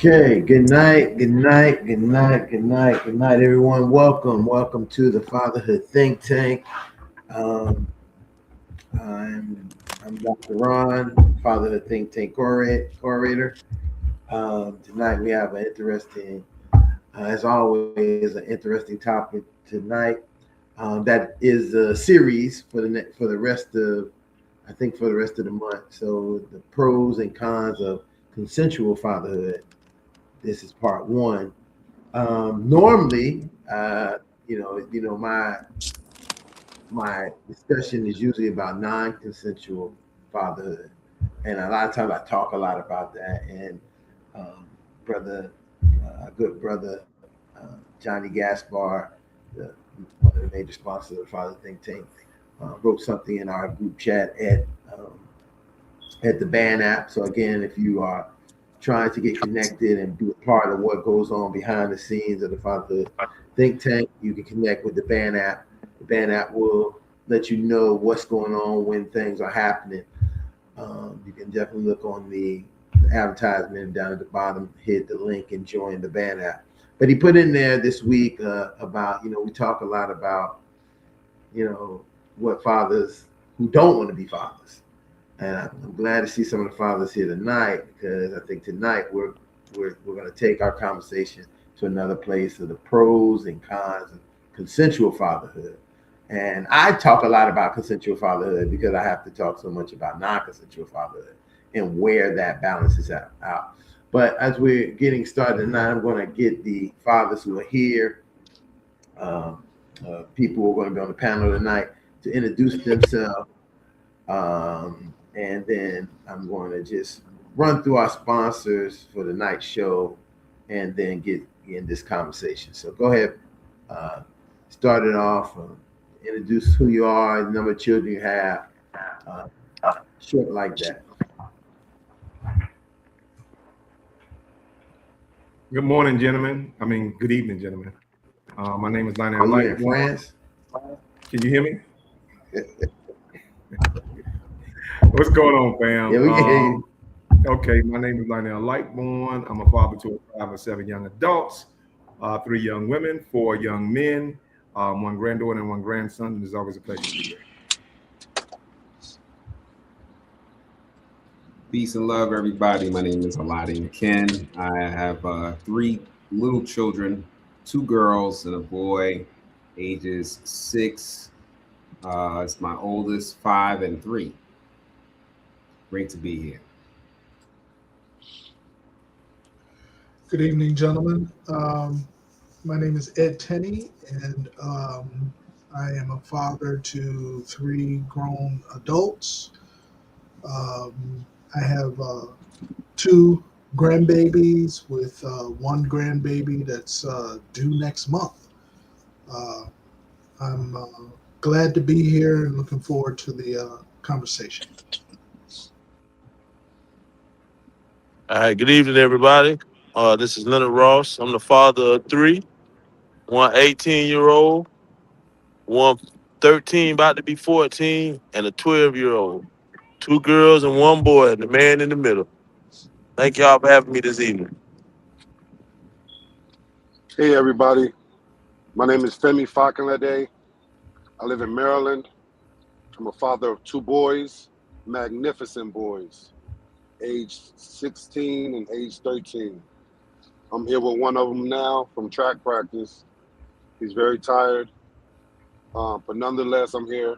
Okay, good night, good night, good night, good night, good night, everyone. Welcome to the Fatherhood Think Tank. Um, I'm Dr. Ron, Fatherhood Think Tank orator. Tonight we have an interesting, as always, an interesting topic tonight. That is a series for the rest of, I think, for the rest of the month. So the pros and cons of consensual fatherhood. This is part one. Normally, my discussion is usually about non-consensual fatherhood, and a lot of times I talk a lot about that. And um, brother, good brother, Johnny Gaspar, the, one of the major sponsors of the Father Think Tank, wrote something in our group chat at the band app. So again, if you are trying to get connected and be a part of what goes on behind the scenes of the Fatherhood Think Tank, you can connect with the band app. The band app will let you know what's going on when things are happening. You can definitely look on the advertisement down at the bottom, hit the link and join the band app. But he put in there this week about, we talk a lot about, what fathers who don't want to be fathers. And I'm glad to see some of the fathers here tonight, because I think tonight we're going to take our conversation to another place of the pros and cons of consensual fatherhood. And I talk a lot about consensual fatherhood because I have to talk so much about non-consensual fatherhood and where that balance is out. But as we're getting started tonight, I'm going to get the fathers who are here, people who are going to be on the panel tonight, to introduce themselves. And then I'm going to just run through our sponsors for the night show and then get in this conversation. So go ahead, start it off, introduce who you are, the number of children you have, uh, short like that. Good morning, gentlemen. Good evening, gentlemen. My name is Lionel Are you in Light. France? Can you hear me? What's going on, fam? Yeah, we can hear you. Okay, my name is Lionel Lightborn. I'm a father to 5 or 7 young adults, 3 young women, 4 young men, 1 granddaughter and 1 grandson. It's always a pleasure to be here. Peace and love, everybody. My name is Aladdin Ken. I have 3 little children, 2 girls and a boy, ages 6. It's my oldest, 5 and 3. Great to be here. Good evening, gentlemen. My name is Ed Tenney, and I am a father to 3 grown adults. I have 2 grandbabies with 1 grandbaby that's due next month. I'm glad to be here and looking forward to the conversation. All right, good evening, everybody. This is Leonard Ross. I'm the father of 3, one 18-year-old, one 13, about to be 14, and a 12-year-old. 2 girls and 1 boy, and the man in the middle. Thank y'all for having me this evening. Hey everybody, my name is Femi Fakinlade. I live in Maryland. I'm a father of 2 boys, magnificent boys, age 16 and age 13. I'm here with one of them now from track practice. He's very tired, but nonetheless, I'm here.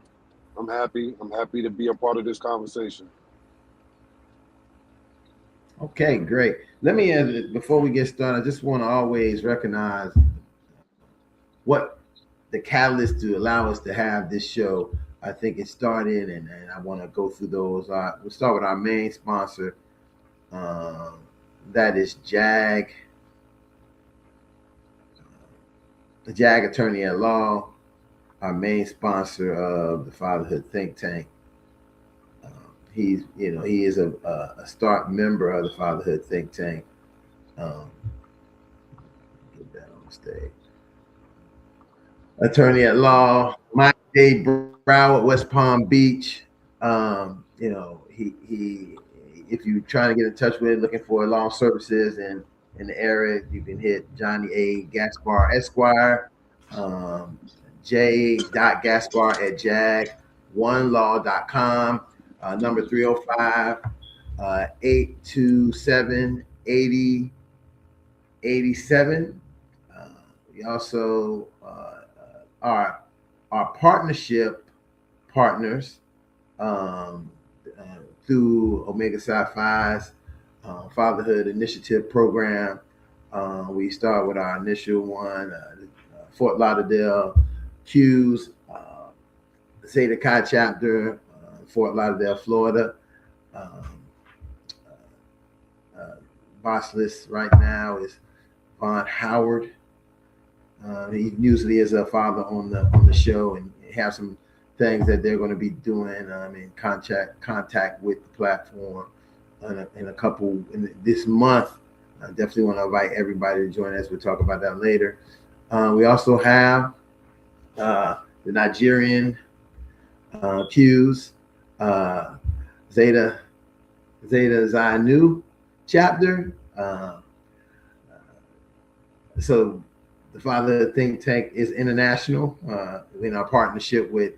I'm happy to be a part of this conversation. Okay, great. Let me, before we get started, I just want to always recognize what the catalyst to allow us to have this show. I think it started, and I want to go through those. We'll start with our main sponsor. That is JAG, the JAG Attorney at Law, our main sponsor of the Fatherhood Think Tank. He is a start member of the Fatherhood Think Tank. Get that on the stage. Attorney at Law, Mike J. Brow at West Palm Beach. He if you're trying to get in touch with, looking for law services in in the area, you can hit Johnny A. Gaspar Esquire, j.gaspar@jag1law.com, number 305 827 8087. We also our partnership partners through Omega Psi Phi's Fatherhood Initiative Program. We start with our initial one, Fort Lauderdale Q's Zeta Chi chapter, Fort Lauderdale, Florida. Boss list right now is Von Howard. He usually is a father on the show, and have some things that they're going to be doing in contact with the platform in a couple in this month. I definitely want to invite everybody to join us. We'll talk about that later. We also have the Nigerian Q's Zeta Zainu chapter. So the Fatherhood Think Tank is international in our partnership with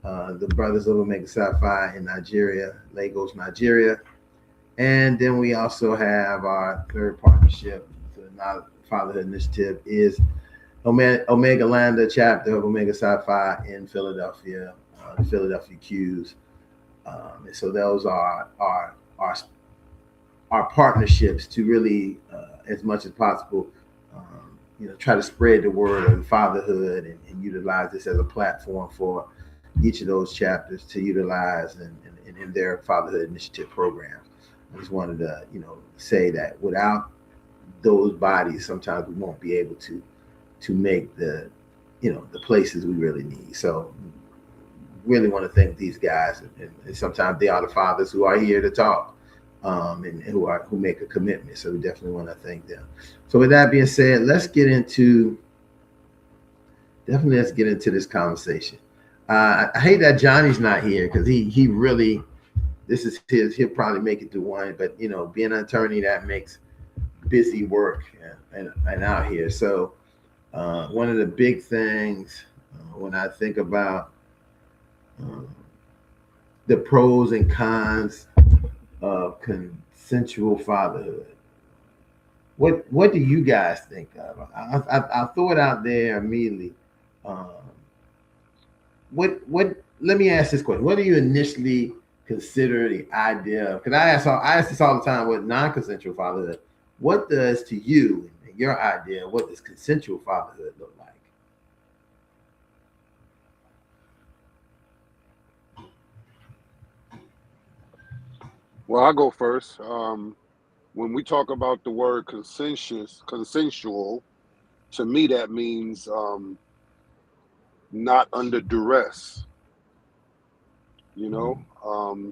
the Brothers of Omega Psi Phi in Nigeria, Lagos, Nigeria. And then we also have our third partnership, the Fatherhood Initiative, is Omega Lambda chapter of Omega Psi Phi in Philadelphia, the Philadelphia Q's. And so those are our partnerships to really, as much as possible, try to spread the word of fatherhood and utilize this as a platform for each of those chapters to utilize in their fatherhood initiative programs. I just wanted to, say that without those bodies, sometimes we won't be able to make the places we really need. So really want to thank these guys, and sometimes they are the fathers who are here to talk, and who make a commitment. So we definitely want to thank them. So with that being said, let's get into this conversation. I hate that Johnny's not here, because he really, this is his. He'll probably make it to one, but being an attorney, that makes busy work and out here. So one of the big things when I think about the pros and cons of consensual fatherhood, what do you guys think of? I'll throw it out there immediately. What? Let me ask this question: what do you initially consider the idea of? Because I ask this all the time with non-consensual fatherhood. What does, to you, in your idea, what does consensual fatherhood look like? Well, I'll go first. When we talk about the word consensual, to me that means not under duress.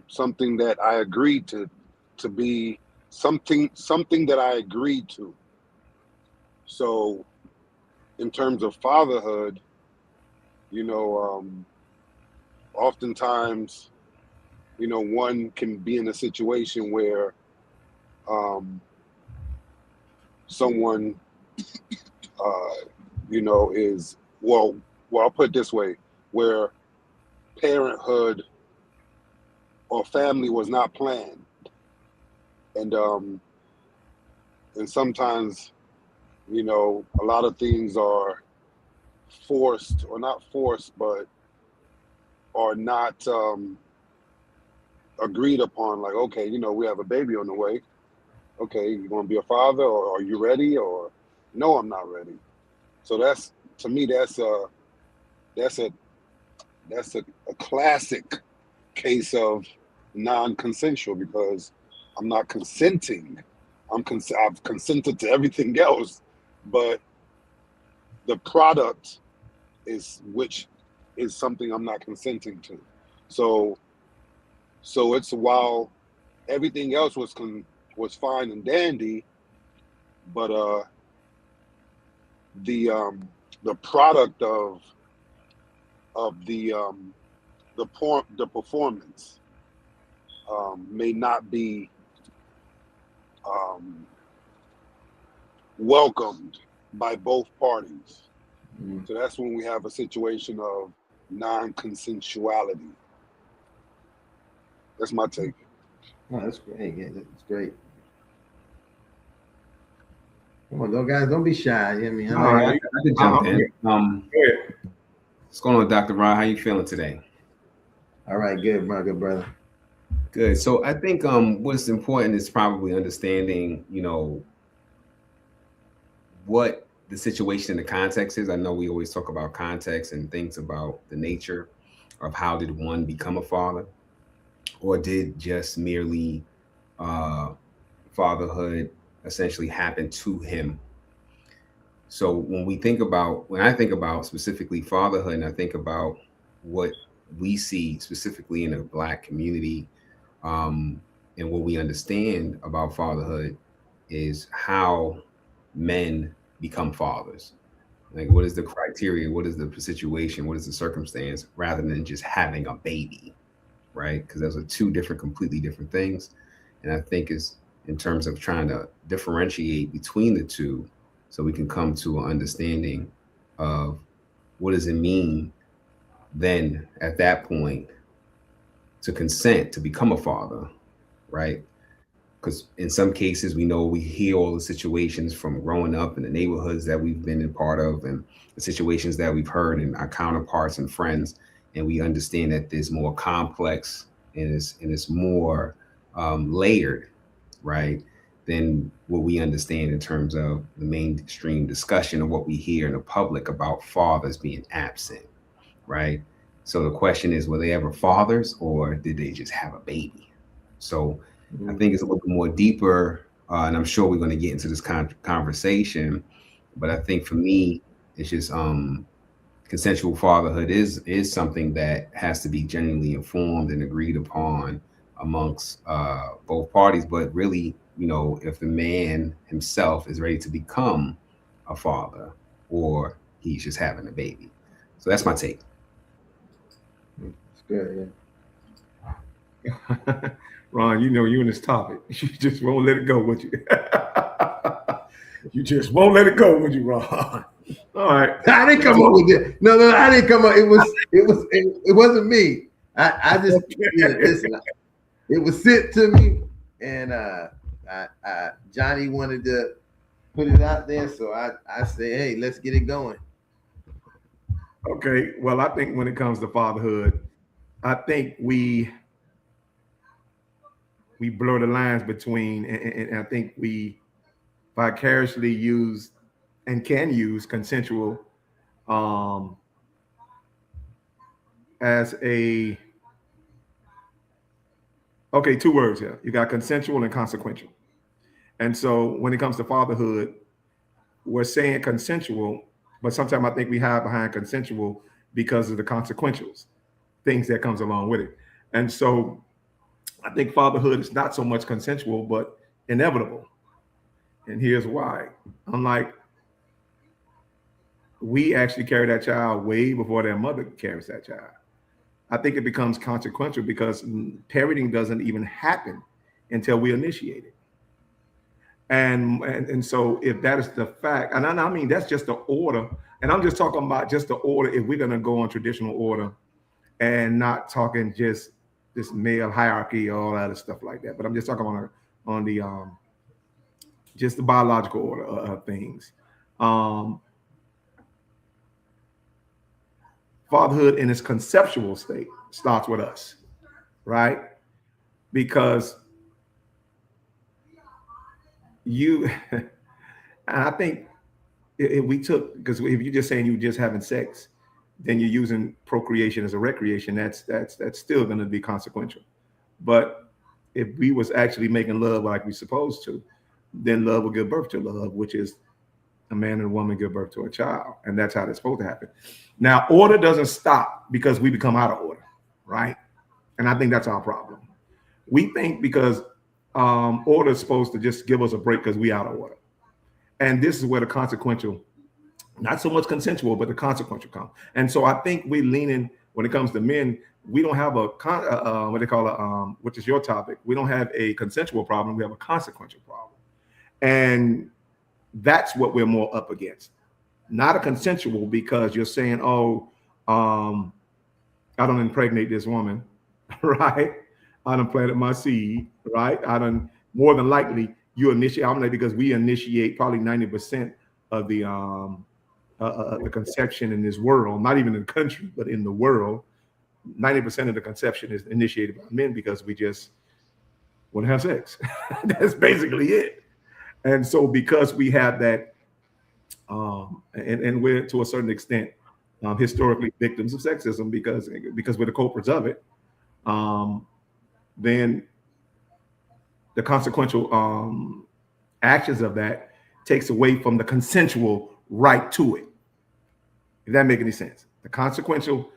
Something that I agreed to be something that I agreed to. So, in terms of fatherhood, oftentimes, one can be in a situation where someone, is, well, I'll put it this way, where parenthood or family was not planned. And sometimes, a lot of things are forced, or not forced, but are not agreed upon. Like, okay, we have a baby on the way. Okay, you want to be a father, or are you ready? Or no, I'm not ready. So that's, to me, that's a classic case of non-consensual, because I'm not consenting. I've consented to everything else, but the product is something I'm not consenting to. So it's, while everything else was fine and dandy, but the product of the performance may not be welcomed by both parties. Mm. So that's when we have a situation of non-consensuality. That's my take. Oh, that's great. Yeah, that's great. Come on, guys, don't be shy. I mean, All right. I could jump in. Go ahead. What's going on, Dr. Ron? How you feeling today? all right, good, my good brother. Good. So I think what's important is probably understanding, what the situation and the context is. I know we always talk about context and things about the nature of how did one become a father, or did just merely fatherhood essentially happen to him. So when I think about specifically fatherhood, and I think about what we see specifically in the Black community, and what we understand about fatherhood is how men become fathers. Like, what is the criteria? What is the situation? What is the circumstance? Rather than just having a baby, right? Because those are two completely different things. And I think is in terms of trying to differentiate between the two, so we can come to an understanding of what does it mean then at that point to consent to become a father, right? Because in some cases, we hear all the situations from growing up in the neighborhoods that we've been a part of, and the situations that we've heard in our counterparts and friends, and we understand that there's more complex and it's more layered, right, than what we understand in terms of the mainstream discussion of what we hear in the public about fathers being absent, right? So the question is, were they ever fathers, or did they just have a baby? So I think it's a little bit more deeper, and I'm sure we're going to get into this conversation. But I think for me, it's just consensual fatherhood is something that has to be genuinely informed and agreed upon amongst both parties. But really, if the man himself is ready to become a father, or he's just having a baby. So that's my take. It's good. Yeah. Ron, you in this topic. You just won't let it go, would you? You just won't let it go, would you, Ron? All right. I didn't come up with it. No, I didn't come up. It wasn't me. I just listen. It was sent to me, and Johnny wanted to put it out there, so I say, hey, let's get it going. Okay. Well, I think when it comes to fatherhood, I think we blur the lines between, and I think we vicariously use and can use consensual as a, okay, two words here. You got consensual and consequential. And so when it comes to fatherhood, we're saying consensual, but sometimes I think we hide behind consensual because of the consequentials, things that comes along with it. And so I think fatherhood is not so much consensual, but inevitable. And here's why. Unlike, we actually carry that child way before their mother carries that child. I think it becomes consequential because parenting doesn't even happen until we initiate it. And so if that is the fact, and I mean, that's just the order. And I'm just talking about just the order if we're going to go on traditional order and not talking just this male hierarchy or all that other stuff like that. But I'm just talking on the just the biological order of things. Fatherhood in its conceptual state starts with us, right? Because and I think if we took, because if you're just saying you're just having sex, then you're using procreation as a recreation. That's still going to be consequential. But if we was actually making love like we're supposed to, then love will give birth to love, which is a man and a woman give birth to a child, and that's how it's supposed to happen. Now, order doesn't stop because we become out of order, right? And I think that's our problem. We think because order is supposed to just give us a break because we out of order. And this is where the consequential, not so much consensual, but the consequential come. And so I think we leaning, when it comes to men, we don't have what they call which is your topic. We don't have a consensual problem. We have a consequential problem. And That's what we're more up against. Not a consensual, because you're saying, oh, I don't impregnate this woman, right? I done planted my seed, right? I done, more than likely you initiate, I'm like, because we initiate probably 90% of the conception in this world, not even in the country, but in the world. 90% of the conception is initiated by men because we just want to have sex. That's basically it. And so because we have that, and we're to a certain extent historically victims of sexism because we're the culprits of it, then the consequential actions of that takes away from the consensual right to it. If that make any sense? The consequential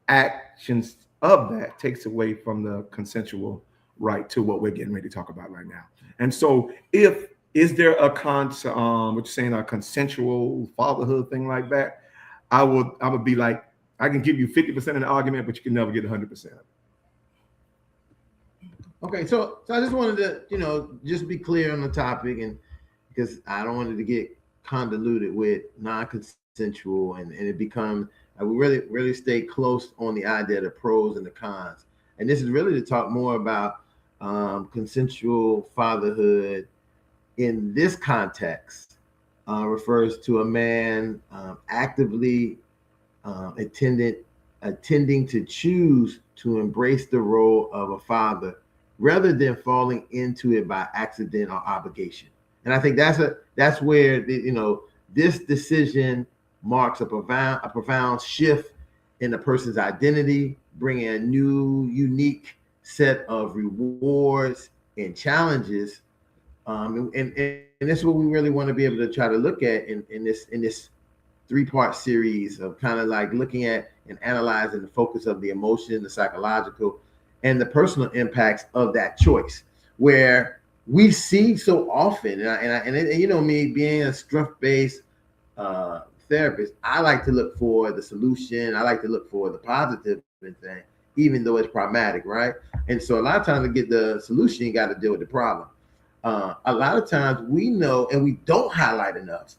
actions of that takes away from the consensual right to what we're getting ready to talk about right now. And so is there a what you're saying, a consensual fatherhood thing like that? I would be like, I can give you 50% of the argument, but you can never get 100%. Okay, so I just wanted to, just be clear on the topic, and because I don't want it to get convoluted with non-consensual, and it becomes, we really stay close on the idea of the pros and the cons. And this is really to talk more about consensual fatherhood in this context. Refers to a man actively attending to choose to embrace the role of a father rather than falling into it by accident or obligation. And I think that's where this decision marks a profound shift in a person's identity, bringing a new, unique set of rewards and challenges. And this is what we really want to be able to try to look at in this 3-part series of kind of like looking at and analyzing the focus of the emotion, the psychological, and the personal impacts of that choice, where we see so often, and me being a strength-based therapist, I like to look for the solution. I like to look for the positive in things, even though it's problematic, right? And so a lot of times to get the solution, you got to deal with the problem. A lot of times we know, and we don't highlight enough,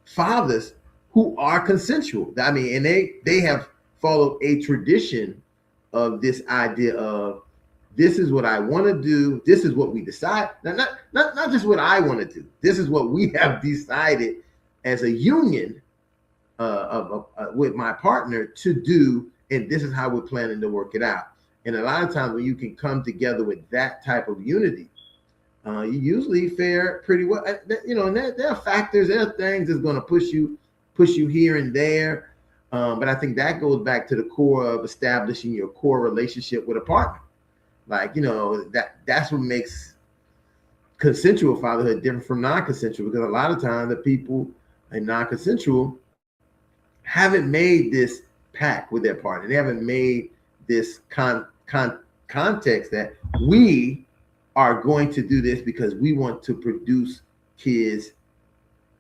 fathers who are consensual. I mean, and they have followed a tradition of this idea of, this is what I want to do. This is what we decide. Now, not just what I want to do. This is what we have decided as a union with my partner to do, and this is how we're planning to work it out. And a lot of times when you can come together with that type of unity, you usually fare pretty well. And there are factors, there are things that's going to push you here and there. But I think that goes back to the core of establishing your core relationship with a partner. Like, that's what makes consensual fatherhood different from non-consensual, because a lot of times the people in non-consensual haven't made this pact with their partner. They haven't made this context that we are going to do this because we want to produce kids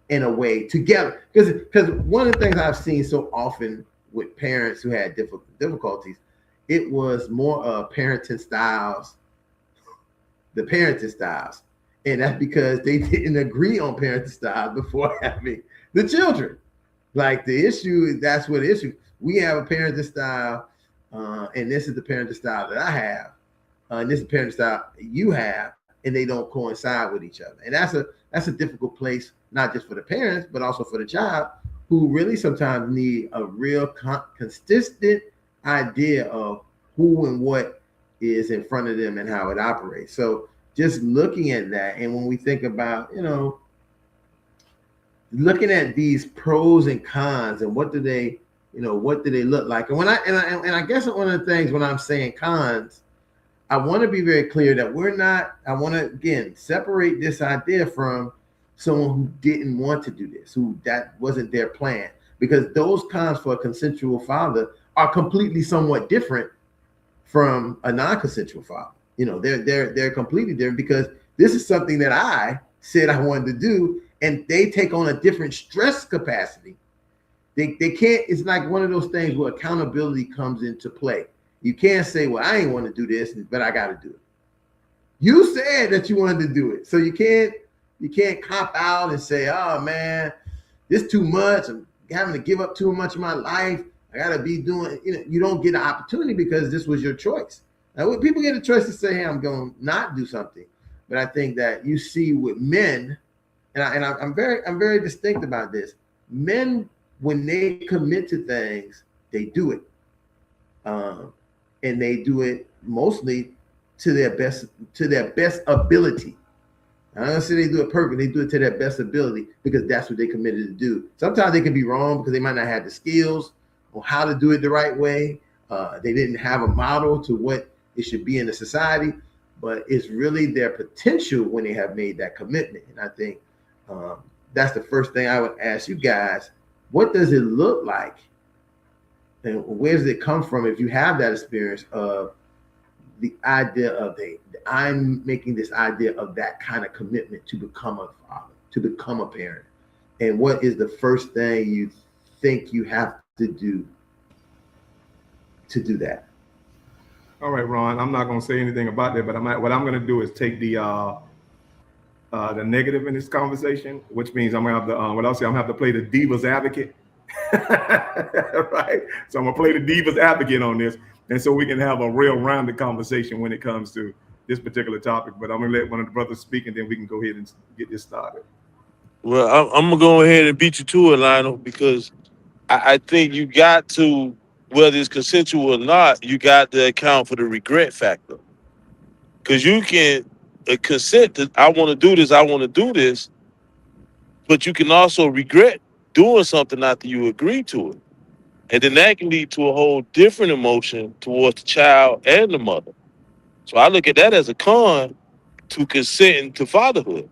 in a way together. Because one of the things I've seen so often with parents who had difficulties, it was more of parenting styles. And that's because they didn't agree on parenting styles before having the children. Like the issue, that's what the issue. We have a parenting style, and this is the parenting style that I have, and this is the parenting style you have, and they don't coincide with each other. And that's a difficult place, not just for the parents, but also for the child, who really sometimes need a real consistent idea of who and what is in front of them and how it operates. So just looking at that, and when we think about, looking at these pros and cons and what do they look like? And I guess one of the things when I'm saying cons, I want to be very clear that I want to again separate this idea from someone who didn't want to do this, who that wasn't their plan, because those cons for a consensual father are completely somewhat different from a non-consensual father. They're completely different, because this is something that I said I wanted to do, and they take on a different stress capacity. They can't, it's like one of those things where accountability comes into play. You can't say, well, I ain't want to do this, but I got to do it. You said that you wanted to do it. So you can't You can't cop out and say, oh man, this too much. I'm having to give up too much of my life. I gotta be doing, you don't get an opportunity because this was your choice. Now, when people get a choice to say, hey, I'm going to not do something. But I think that you see with men, and I'm very distinct about this. Men, when they commit to things, they do it. And they do it mostly to their best ability. I don't say they do it perfect. They do it to their best ability because that's what they committed to do. Sometimes they can be wrong because they might not have the skills on how to do it the right way. They didn't have a model to what it should be in the society, but it's really their potential when they have made that commitment. And I think that's the first thing I would ask you guys. What does it look like? And where does it come from if you have that experience of the idea of I'm making this idea of that kind of commitment to become a father, to become a parent? And what is the first thing you think you have to do that? All right, Ron, I'm not going to say anything about that, but what I'm going to do is take the negative in this conversation, which means I'm going to have to, I'm going to have to play the diva's advocate. Right? So I'm going to play the diva's advocate on this. And so we can have a real rounded conversation when it comes to this particular topic. But I'm going to let one of the brothers speak, and then we can go ahead and get this started. Well, I'm going to go ahead and beat you to it, Lionel, because I think you got to, whether it's consensual or not, you got to account for the regret factor. Because you can consent that I want to do this, but you can also regret doing something after you agree to it. And then that can lead to a whole different emotion towards the child and the mother. So I look at that as a con to consenting to fatherhood,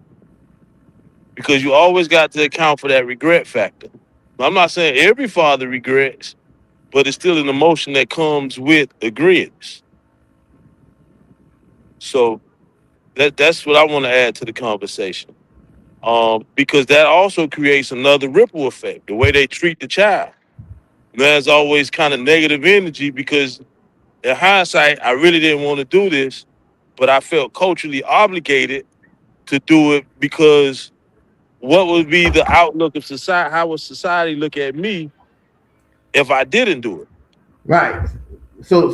because you always got to account for that regret factor. I'm not saying every father regrets, but it's still an emotion that comes with agreeance. So that's what I want to add to the conversation, because that also creates another ripple effect. The way they treat the child, there's always kind of negative energy, because in hindsight, I really didn't want to do this, but I felt culturally obligated to do it, because what would be the outlook of society? How would society look at me if I didn't do it? Right. So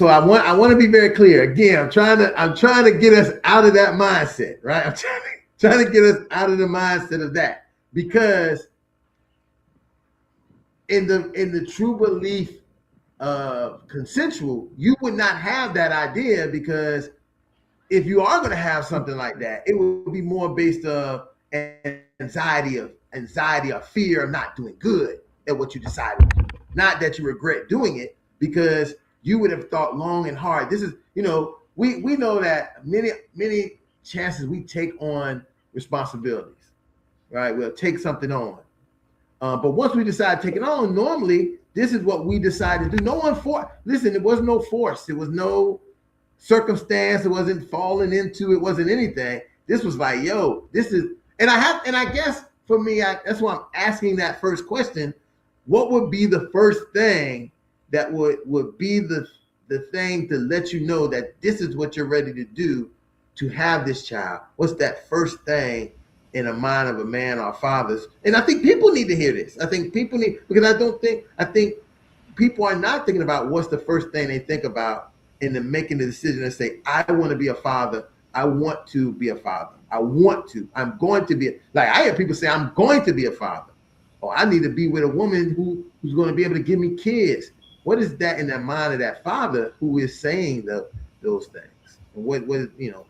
I want to be very clear. Again, I'm trying to get us out of that mindset, right? I'm trying to get us out of the mindset of that, because in the true belief of consensual, you would not have that idea, because if you are going to have something like that, it would be more based on anxiety or fear of not doing good at what you decided to do. Not that you regret doing it, because you would have thought long and hard. This is, we know that many chances we take on responsibilities, right? We'll take something on. But once we decide to take it on, normally this is what we decide to do. No one listen, there was no force. There was no circumstance. It wasn't falling into, it wasn't anything. This was like, yo, this is, and I guess for me, that's why I'm asking that first question. What would be the first thing that would be the thing to let you know that this is what you're ready to do to have this child? What's that first thing in the mind of a man or fathers? And I think people need to hear this. I think people need, because I think people are not thinking about what's the first thing they think about in the making the decision to say, I want to be a father. I want to be a father. I'm going to be, like I hear people say, I'm going to be a father. Or I need to be with a woman who's going to be able to give me kids. What is that in the mind of that father who is saying those things? And what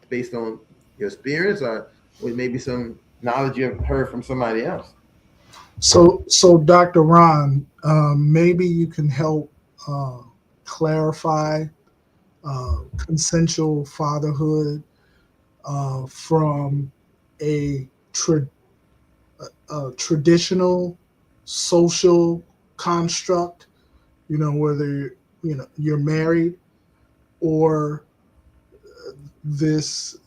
based on your experience, or maybe some knowledge you've heard from somebody else? So Dr. Ron, maybe you can help clarify consensual fatherhood from a traditional social construct, whether you're married, or this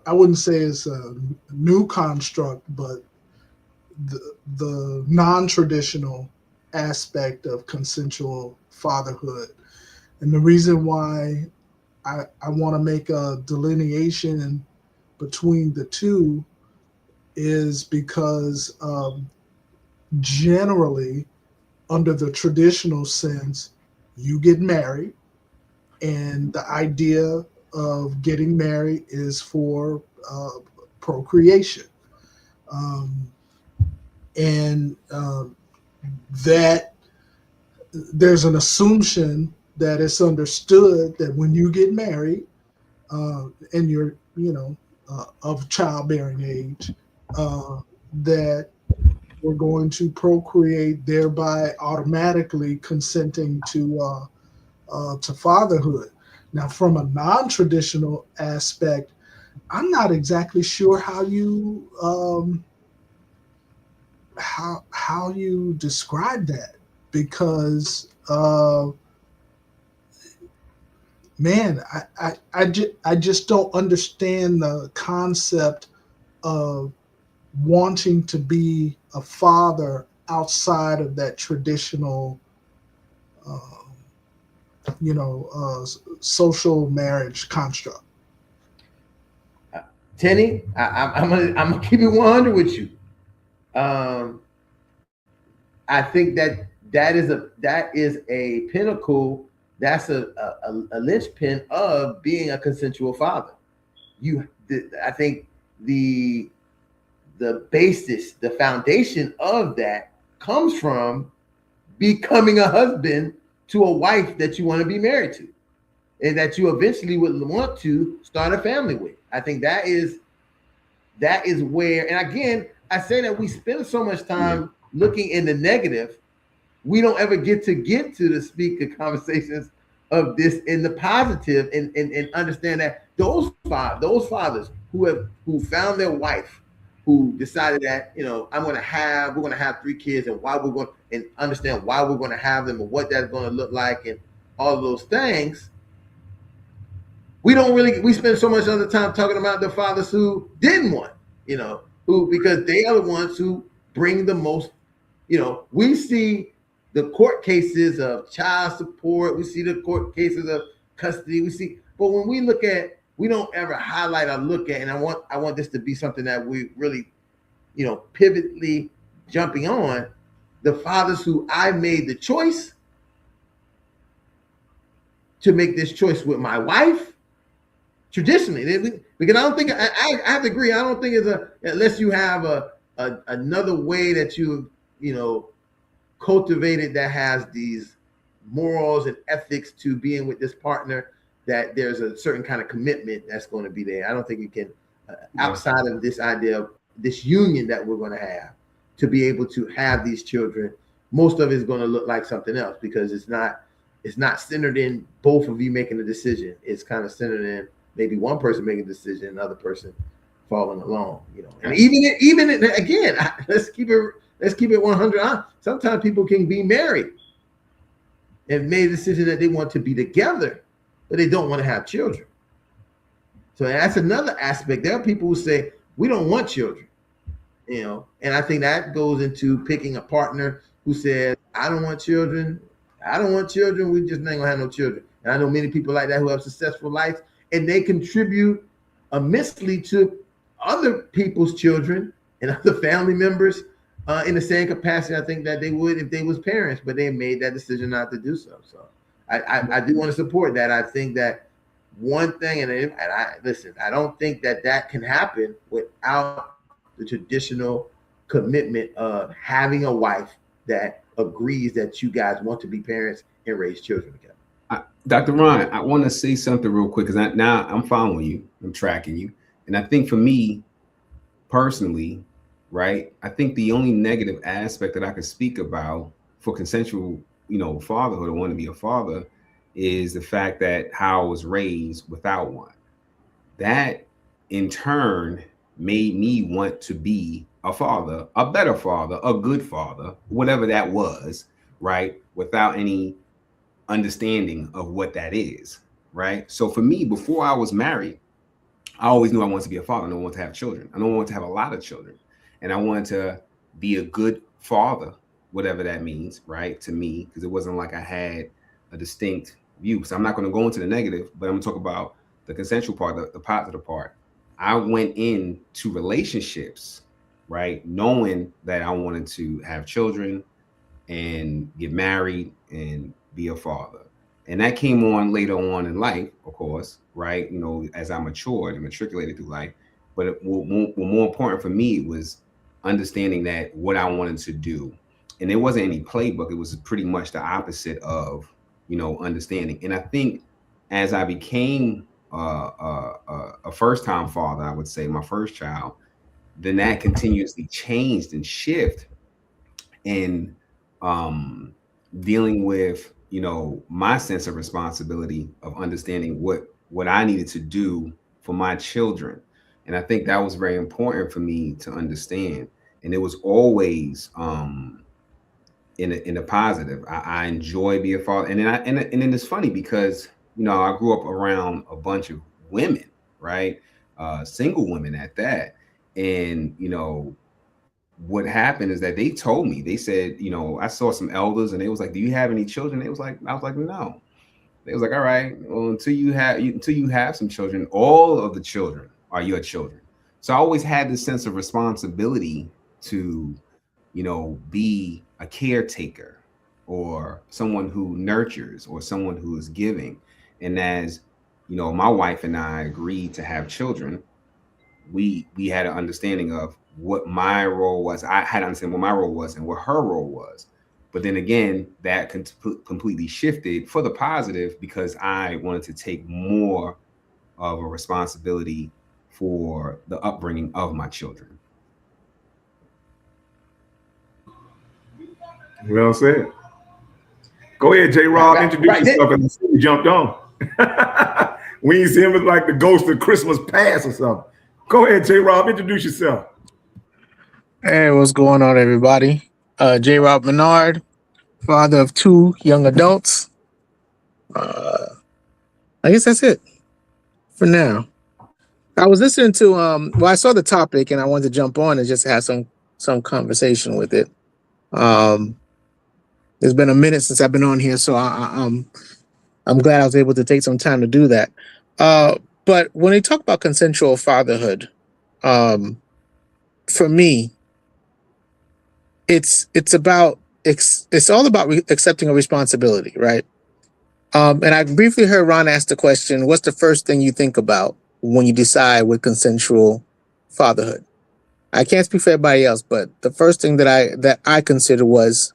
I wouldn't say it's a new construct, but the non-traditional aspect of consensual fatherhood. And the reason why I want to make a delineation and between the two is because generally, under the traditional sense, you get married, and the idea of getting married is for procreation. And that there's an assumption that it's understood that when you get married and you're, of childbearing age, that we're going to procreate, thereby automatically consenting to fatherhood. Now, from a non-traditional aspect, I'm not exactly sure how you how you describe that, because man, I just don't understand the concept of wanting to be a father outside of that traditional social marriage construct. Tenny, I'm gonna keep it 100 with you. I think that is a pinnacle. That's a linchpin of being a consensual father. I think the basis, the foundation of that comes from becoming a husband to a wife that you want to be married to, and that you eventually would want to start a family with. I think that is where, and again, I say that we spend so much time looking in the negative, we don't ever get to the speaker conversations of this in the positive, and understand that those fathers who found their wife, who decided that, we're going to have 3 kids, and understand why we're going to have them, and what that's going to look like, and all of those things. We spend so much other time talking about the fathers who didn't want, because they are the ones who bring the most, we see the court cases of child support, we see the court cases of custody, but when we don't ever highlight or look at, and I want this to be something that we really, pivotally jumping on, the fathers who I made the choice to make this choice with my wife, traditionally, because I don't think, I have to agree, I don't think unless you have another way that you cultivated that has these morals and ethics to being with this partner, that there's a certain kind of commitment that's going to be there. I don't think you can, outside of this idea of this union that we're going to have, to be able to have these children, most of it is going to look like something else, because it's not centered in both of you making a decision. It's kind of centered in maybe one person making a decision, another person following along, And even again, let's keep it 100. Sometimes people can be married and made a decision that they want to be together, but they don't want to have children. So that's another aspect. There are people who say, we don't want children, and I think that goes into picking a partner who says, I don't want children. We just ain't gonna have no children. And I know many people like that who have successful lives, and they contribute immensely to other people's children and other family members in the same capacity I think that they would if they was parents, but they made that decision not to do so. So I do want to support that. I think that one thing, and I don't think that can happen without the traditional commitment of having a wife that agrees that you guys want to be parents and raise children together. Dr. Ron, I want to say something real quick, because now I'm following you, I'm tracking you. And I think for me personally, right, I think the only negative aspect that I could speak about for consensual, fatherhood, or want to be a father, is the fact that how I was raised without one. That in turn made me want to be a father, a better father, a good father, whatever that was, right, without any understanding of what that is, right? So for me, before I was married, I always knew I wanted to be a father. I don't want to have children. I don't want to have a lot of children. And I wanted to be a good father, whatever that means, right, to me, because it wasn't like I had a distinct view. So I'm not going to go into the negative, but I'm going to talk about the consensual part, the positive part. I went into relationships, right, knowing that I wanted to have children and get married and be a father. And that came on later on in life, of course, right? You know, as I matured and matriculated through life. But what more important for me was understanding that what I wanted to do. And there wasn't any playbook. It was pretty much the opposite of, you know, understanding. And I think as I became a first time father, I would say my first child, then that continuously changed and shifted. And dealing with, you know, my sense of responsibility of understanding what I needed to do for my children. And I think that was very important for me to understand. And it was always in a positive. I enjoy being a father. And then it's funny because, you know, I grew up around a bunch of women, right? Single women at that. And, you know, what happened is that they told me, they said, you know, I saw some elders and they was like, do you have any children? They was like, I was like, no. They was like, all right, well, until you have some children, all of the children are your children. So I always had this sense of responsibility to, you know, be a caretaker or someone who nurtures or someone who is giving. And as, you know, my wife and I agreed to have children, we had an understanding of what my role was. I had to understand what my role was and what her role was. But then again, that completely shifted for the positive because I wanted to take more of a responsibility for the upbringing of my children. Well said. Go ahead, J. Rob, introduce yourself and you jumped on. We ain't see him as like the ghost of Christmas past or something. Go ahead, J. Rob, introduce yourself. Hey, what's going on, everybody? J. Rob Menard, father of 2 young adults. I guess that's it for now. I was listening to well, I saw the topic and I wanted to jump on and just have some conversation with it. It's been a minute since I've been on here, so I'm glad I was able to take some time to do that. But when they talk about consensual fatherhood, for me, it's all about accepting a responsibility, right? And I briefly heard Ron ask the question, what's the first thing you think about when you decide with consensual fatherhood? I can't speak for everybody else, but the first thing that I considered was,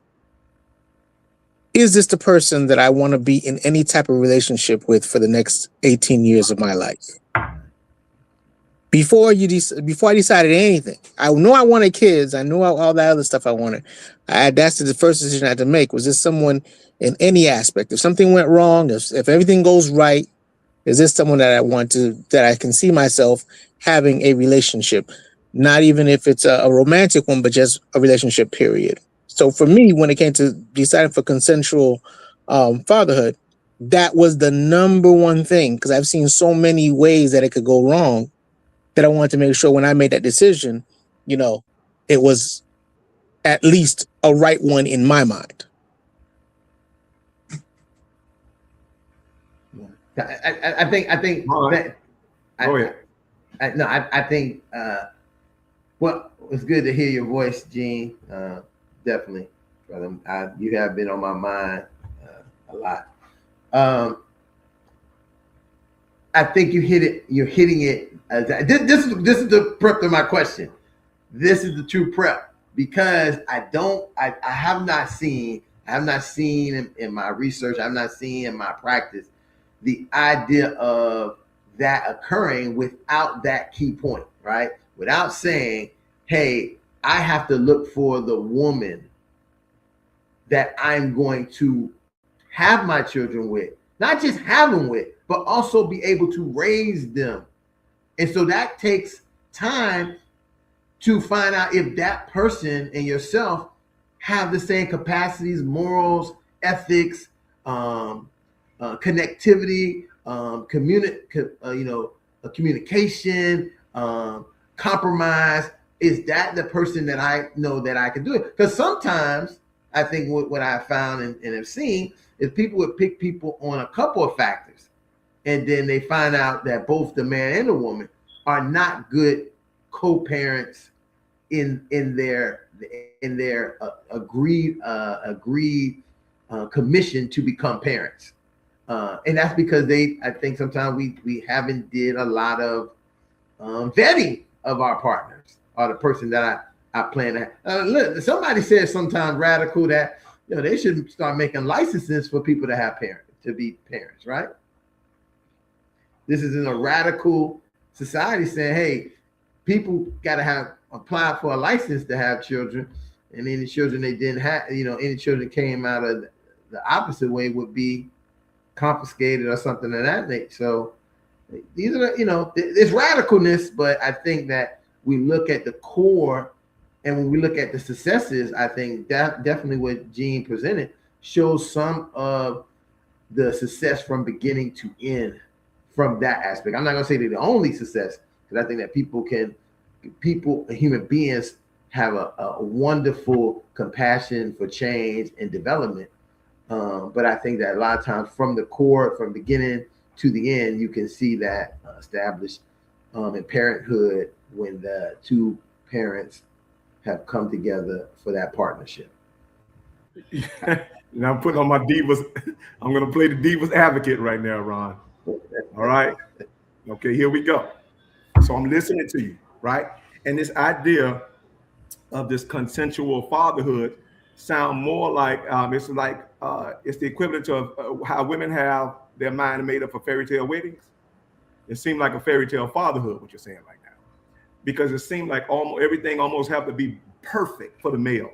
is this the person that I want to be in any type of relationship with for the next 18 years of my life? Before I decided anything, I knew I wanted kids. I knew all that other stuff I wanted. That's the first decision I had to make. Was this someone in any aspect? If something went wrong, if everything goes right, is this someone that I can see myself having a relationship? Not even if it's a romantic one, but just a relationship, period. So for me, when it came to deciding for consensual fatherhood, that was the number one thing, because I've seen so many ways that it could go wrong that I wanted to make sure when I made that decision, you know, it was at least a right one in my mind. I think right. that I think well, it's good to hear your voice, Gene. Definitely, brother. You have been on my mind a lot. I think you hit it. You're hitting it. This is the prep to my question. This is the true prep, because I have not seen in my research, I've not seen in my practice the idea of that occurring without that key point, right? Without saying, hey, I have to look for the woman that I'm going to have my children with, not just have them with, but also be able to raise them. And so that takes time to find out if that person and yourself have the same capacities, morals, ethics, connectivity, communication, compromise. Is that the person that I know that I can do it? Because sometimes I think what I found and have seen is people would pick people on a couple of factors, and then they find out that both the man and the woman are not good co-parents in their agreed commission to become parents, and that's because I think sometimes we haven't did a lot of vetting of our partners or the person that I plan to have. Look, somebody said sometime radical that they should start making licenses for people to have parents, to be parents, right? This is in a radical society saying, hey, people got to apply for a license to have children, and any children they didn't have, any children came out of the opposite way would be confiscated or something of that nature. So these are, it's radicalness, but I think that we look at the core, and when we look at the successes, I think that definitely what Gene presented shows some of the success from beginning to end from that aspect. I'm not going to say they're the only success, because I think that human beings have a wonderful compassion for change and development. But I think that a lot of times from the core, from beginning to the end, you can see that established in parenthood when the two parents have come together for that partnership. Now I'm putting on my divas. I'm going to play the divas advocate right now, Ron. All right. Okay, here we go. So I'm listening to you, right? And this idea of this consensual fatherhood sound more like it's the equivalent of how women have their mind made up for fairy tale weddings. It seemed like a fairy tale fatherhood, what you're saying right now, because it seemed like almost everything almost have to be perfect for the male,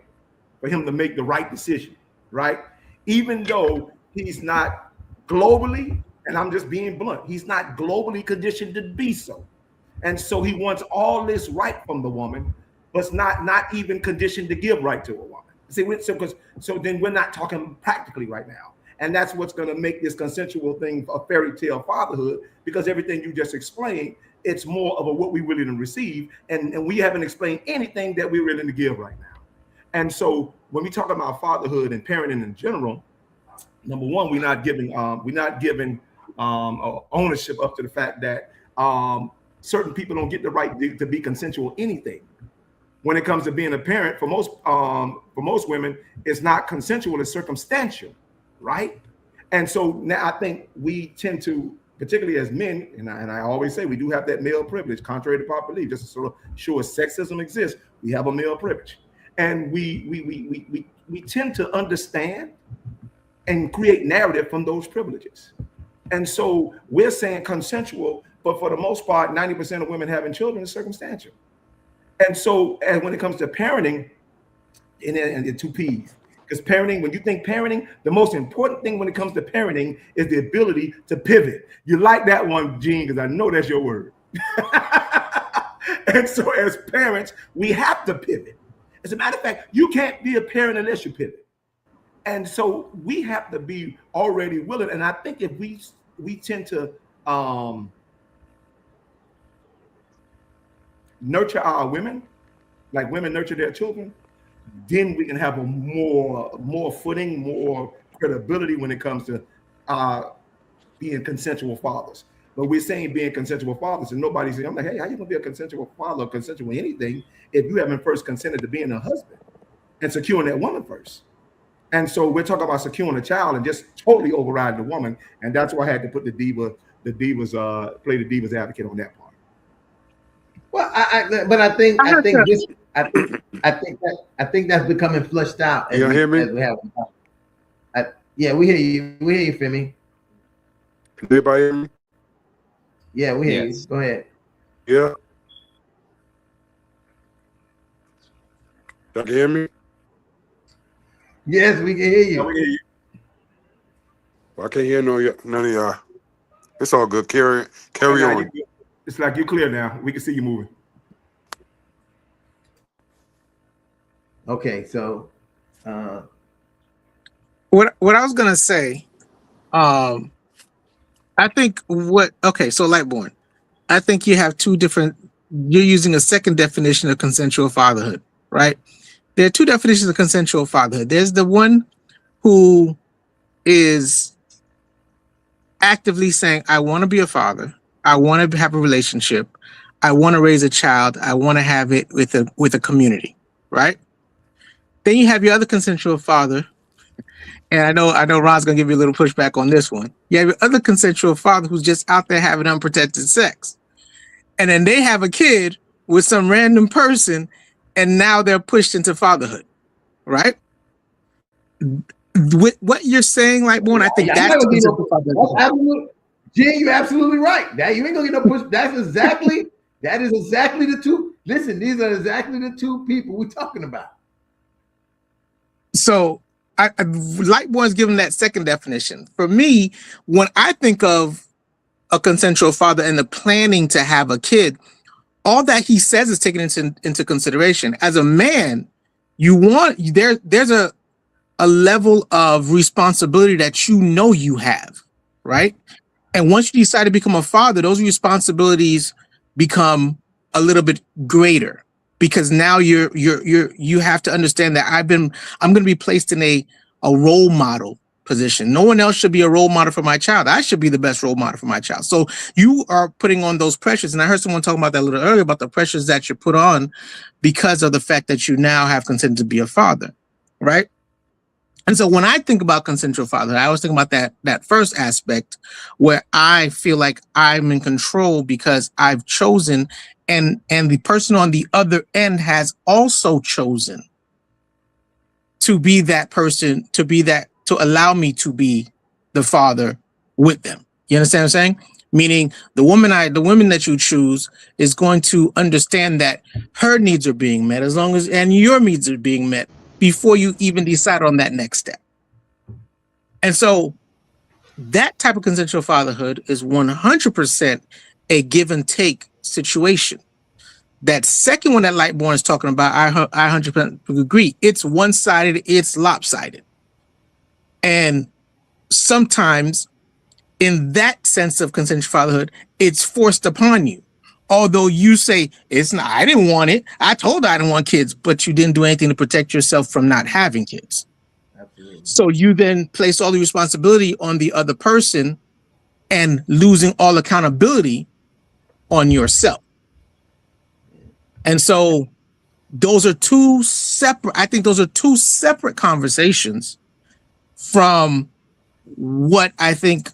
for him to make the right decision, right? Even though he's not globally, and I'm just being blunt, he's not globally conditioned to be so. And so he wants all this right from the woman, but not even conditioned to give right to a woman. See, so then we're not talking practically right now. And that's what's going to make this consensual thing a fairy tale fatherhood, because everything you just explained, it's more of a what we willing to receive. And we haven't explained anything that we're willing to give right now. And so when we talk about fatherhood and parenting in general, number one, we're not giving ownership up to the fact that certain people don't get the right to be consensual anything. When it comes to being a parent, for most women, it's not consensual, it's circumstantial, right? And so now I think we tend to, particularly as men, and I always say we do have that male privilege, contrary to popular belief, just to sort of show as sexism exists, we have a male privilege. And we tend to understand and create narrative from those privileges. And so we're saying consensual, but for the most part, 90% of women having children is circumstantial. And so when it comes to parenting, and the two P's, because parenting, when you think parenting, the most important thing when it comes to parenting is the ability to pivot. You like that one, Gene, because I know that's your word. And so as parents, we have to pivot. As a matter of fact, you can't be a parent unless you pivot. And so we have to be already willing. And I think if we tend to nurture our women, like women nurture their children, then we can have a more footing, more credibility when it comes to being consensual fathers. But we're saying being consensual fathers, and nobody's saying, I'm like, hey, how you gonna be a consensual father or consensual anything if you haven't first consented to being a husband and securing that woman first? And so we're talking about securing a child and just totally overriding the woman. And that's why I had to put play the divas advocate on that part. Well, I think that's becoming flushed out. You hear me? Yeah, we hear you. We hear you, Femi. Can anybody hear me? Yeah, we hear you. Go ahead. Yeah. Y'all can hear me? Yes, we can hear you. Yeah, we hear you. Well, I can't hear none of y'all. It's all good. Carry on. It's like you're clear now. We can see you moving. Okay, so what I was gonna say, I think so Lightborn, I think you have two different, you're using a second definition of consensual fatherhood, right? There are two definitions of consensual fatherhood. There's the one who is actively saying, I want to be a father, I want to have a relationship, I want to raise a child. I want to have it with a community, right? Then you have your other consensual father. And I know Ron's gonna give you a little pushback on this one. You have your other consensual father who's just out there having unprotected sex. And then they have a kid with some random person, and now they're pushed into fatherhood, right? With what you're saying, like, Born, I think that's absolutely, Jen, you're absolutely right. That you ain't gonna get no push. That is exactly the two. Listen, these are exactly the two people we're talking about. So Lightborn's given that second definition. For me, when I think of a consensual father and the planning to have a kid, all that he says is taken into consideration. As a man, there's a level of responsibility that you have, right? And once you decide to become a father, those responsibilities become a little bit greater, because now you have to understand that I'm going to be placed in a role model position. No one else should be a role model for my child. I should be the best role model for my child. So you are putting on those pressures. And I heard someone talking about that a little earlier, about the pressures that you put on because of the fact that you now have consented to be a father, right? And so when I think about consensual fatherhood, I always think about that first aspect where I feel like I'm in control because I've chosen, and the person on the other end has also chosen to be that person, to allow me to be the father with them. You understand what I'm saying? Meaning the woman that you choose is going to understand that her needs are being met and your needs are being met before you even decide on that next step. And so that type of consensual fatherhood is 100% a give and take situation. That second one that Lightborn is talking about, I 100% agree. It's one-sided, it's lopsided. And sometimes in that sense of consensual fatherhood, it's forced upon you. Although you say, it's not, I didn't want it. I told her I didn't want kids, but you didn't do anything to protect yourself from not having kids. Absolutely. So you then place all the responsibility on the other person and losing all accountability on yourself. And so those are two separate conversations from what I think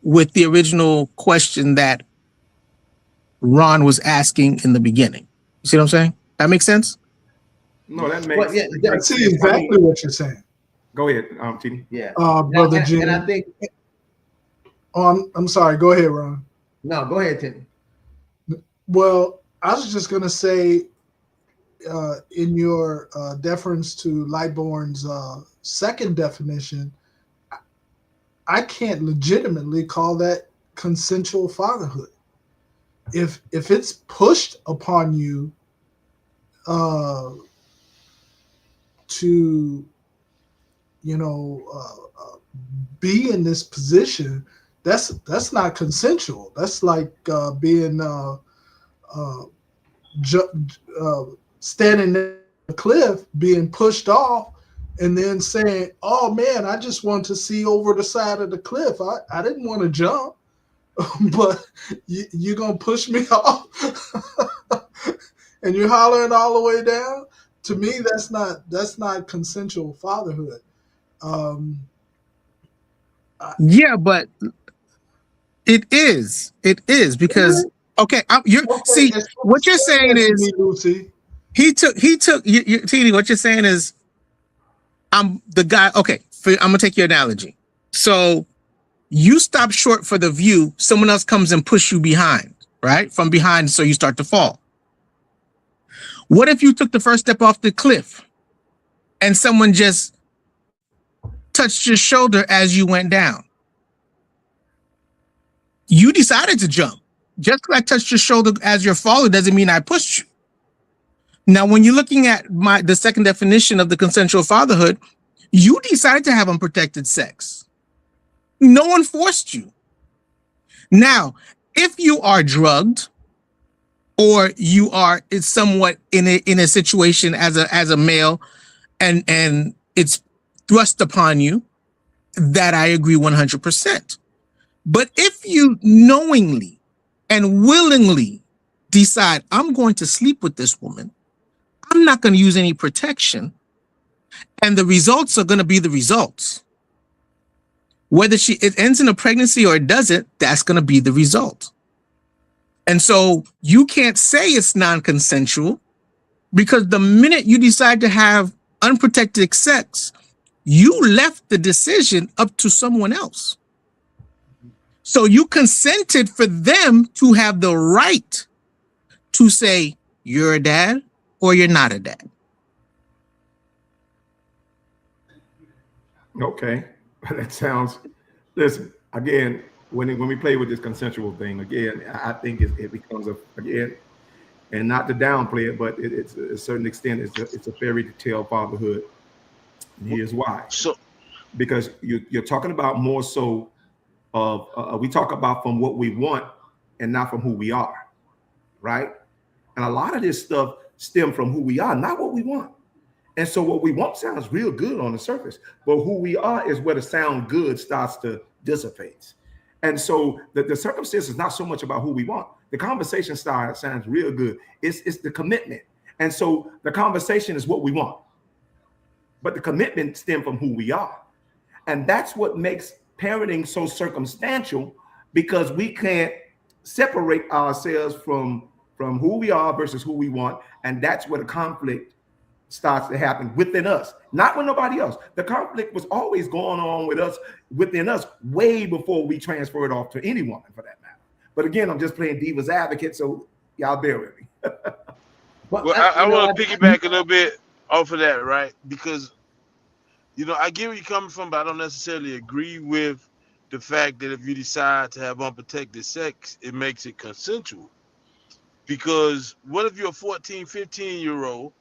with the original question that Ron was asking in the beginning. You see what I'm saying? That makes sense? No, that makes sense. Yeah, I see exactly what you're saying. Go ahead, Tini. Yeah. Brother Jim. And I think... I'm sorry. Go ahead, Ron. No, go ahead, Tini. Well, I was just going to say, in your deference to Lightborn's second definition, I can't legitimately call that consensual fatherhood. If it's pushed upon you to, be in this position, that's not consensual. That's like being standing at the cliff, being pushed off, and then saying, "Oh man, I just want to see over the side of the cliff. I didn't want to jump, but you're gonna push me off," and you're hollering all the way down. To me, that's not consensual fatherhood. Yeah, but it is because okay, see what you're saying is Lucy. he took Tini, what you're saying is I'm the guy. Okay, I'm gonna take your analogy. So you stop short for the view, someone else comes and push you behind, right? From behind, so you start to fall. What if you took the first step off the cliff and someone just touched your shoulder as you went down? You decided to jump. Just because I touched your shoulder as you're falling doesn't mean I pushed you. Now, when you're looking at the second definition of the consensual fatherhood, you decided to have unprotected sex. No one forced you. Now, if you are drugged or you are somewhat in a situation as a male and it's thrust upon you, that I agree 100%. But if you knowingly and willingly decide I'm going to sleep with this woman, I'm not going to use any protection, and the results are going to be the results. Whether it ends in a pregnancy or it doesn't, that's going to be the result. And so you can't say it's non-consensual, because the minute you decide to have unprotected sex, you left the decision up to someone else. So you consented for them to have the right to say you're a dad or you're not a dad. Okay, that sounds. Listen, again, when we play with this consensual thing, again, I think it becomes again, and not to downplay it, but it's a certain extent, it's a fairy tale fatherhood. And here's why. So, because you're talking about more so of we talk about from what we want and not from who we are, right? And a lot of this stuff stems from who we are, not what we want. And so what we want sounds real good on the surface, but who we are is where the sound good starts to dissipate. And so the circumstance is not so much about who we want. The conversation sounds real good. It's the commitment. And so the conversation is what we want, but the commitment stems from who we are. And that's what makes parenting so circumstantial, because we can't separate ourselves from who we are versus who we want. And that's where the conflict starts to happen within us, not with nobody else. The conflict was always going on with us, within us, way before we transfer it off to anyone, for that matter. But again, I'm just playing devil's advocate, so y'all bear with me. well, I want to piggyback a little bit off of that, right? Because, I get where you're coming from, but I don't necessarily agree with the fact that if you decide to have unprotected sex, it makes it consensual. Because what if you're a 14, 15-year-old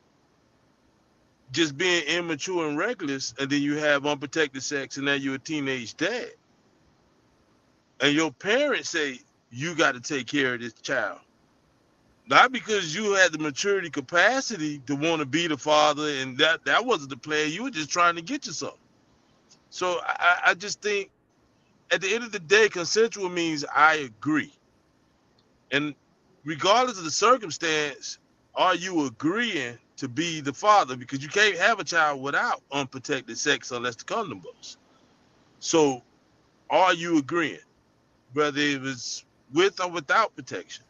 just being immature and reckless, and then you have unprotected sex, and now you're a teenage dad, and your parents say you got to take care of this child, not because you had the maturity capacity to want to be the father, and that wasn't the plan. You were just trying to get you something. So I just think at the end of the day, consensual means I agree, and regardless of the circumstance, are you agreeing to be the father? Because you can't have a child without unprotected sex unless the condom goes. So are you agreeing, whether it was with or without protection?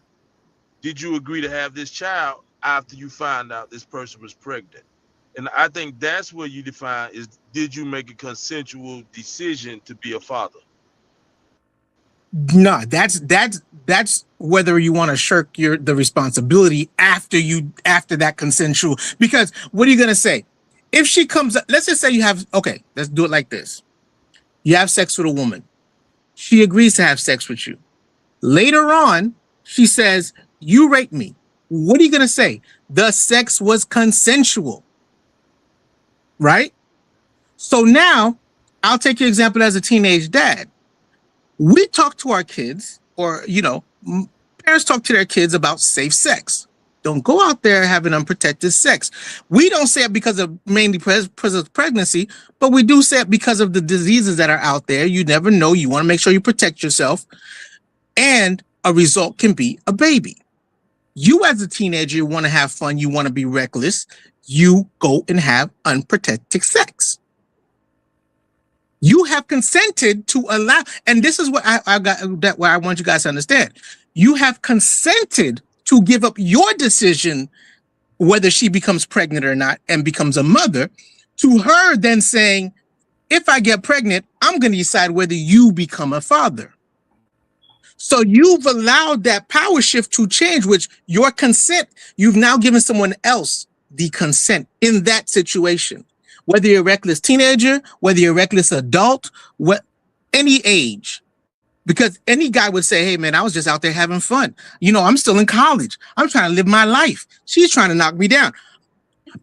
Did you agree to have this child after you find out this person was pregnant? And I think that's where you define is, did you make a consensual decision to be a father? No, that's whether you want to shirk the responsibility after that consensual. Because what are you gonna say if she comes up? Let's just say let's do it like this. You have sex with a woman. She agrees to have sex with you. Later on, she says, you raped me. What are you gonna say? The sex was consensual, right? So now I'll take your example as a teenage dad. We talk to our kids, or, parents talk to their kids about safe sex. Don't go out there having unprotected sex. We don't say it because of mainly pregnancy, but we do say it because of the diseases that are out there. You never know. You want to make sure you protect yourself. And a result can be a baby. You as a teenager, you want to have fun. You want to be reckless. You go and have unprotected sex. You have consented to allow, and this is what what I want you guys to understand. You have consented to give up your decision whether she becomes pregnant or not and becomes a mother, to her then saying, if I get pregnant, I'm going to decide whether you become a father. So you've allowed that power shift to change, which your consent, you've now given someone else the consent in that situation. Whether you're a reckless teenager, whether you're a reckless adult, any age. Because any guy would say, hey, man, I was just out there having fun. I'm still in college. I'm trying to live my life. She's trying to knock me down.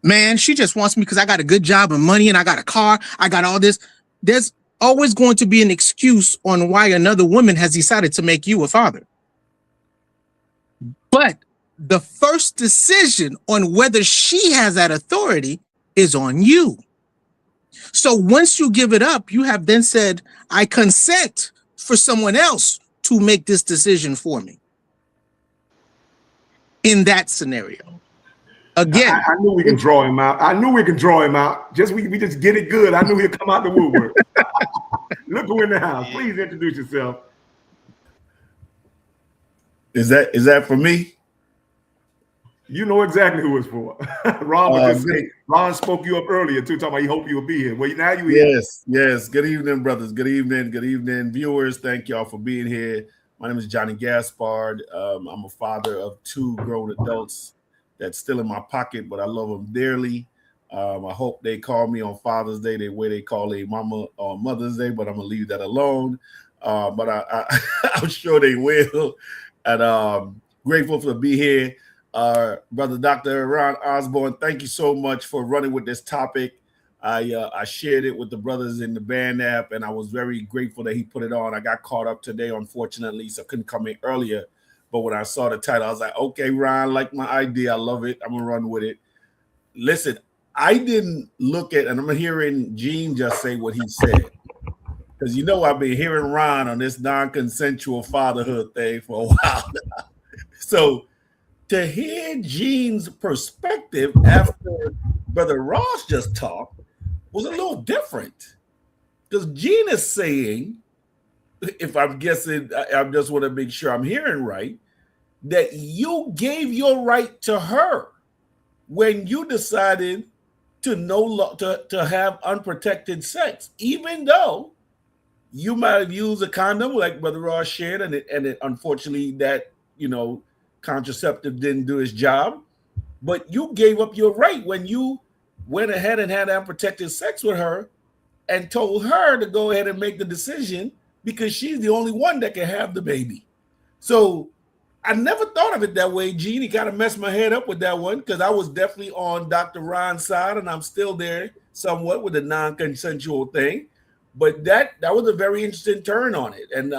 Man, she just wants me because I got a good job and money and I got a car. I got all this. There's always going to be an excuse on why another woman has decided to make you a father. But the first decision on whether she has that authority is on you. So once you give it up, you have then said, I consent for someone else to make this decision for me. in that scenario. Again, I knew we can draw him out. I knew we can draw him out. Just we just get it good. I knew he'd come out the woodwork. Look who in the house. Please introduce yourself. Is that for me? You know exactly who it's for. Ron spoke you up earlier too, talking about he hoped you would be here. Well, now you here. Yes. Good evening, brothers. Good evening, viewers. Thank y'all for being here. My name is Johnny Gaspard. I'm a father of 2 grown adults that's still in my pocket, but I love them dearly. I hope they call me on Father's Day the way they call a mama on Mother's Day, but I'm gonna leave that alone. But I'm sure they will. And grateful to be here. Brother Dr. Ron Osborne, thank you so much for running with this topic. I shared it with the brothers in the band app, and I was very grateful that he put it on. I got caught up today, unfortunately, so I couldn't come in earlier. But when I saw the title, I was like, okay, Ron, like my idea. I love it. I'm going to run with it. Listen, I didn't look at, and I'm hearing Gene just say what he said. Because I've been hearing Ron on this non-consensual fatherhood thing for a while now. So to hear Gene's perspective after Brother Ross just talked was a little different. Because Gene is saying, if I'm guessing, I just want to make sure I'm hearing right, that you gave your right to her when you decided to have unprotected sex, even though you might have used a condom, like Brother Ross shared, and it unfortunately that contraceptive didn't do its job. But you gave up your right when you went ahead and had unprotected sex with her and told her to go ahead and make the decision because she's the only one that can have the baby. So I never thought of it that way, Gene. He kind of messed my head up with that one because I was definitely on Dr. Ron's side, and I'm still there somewhat with the non-consensual thing. But that was a very interesting turn on it. And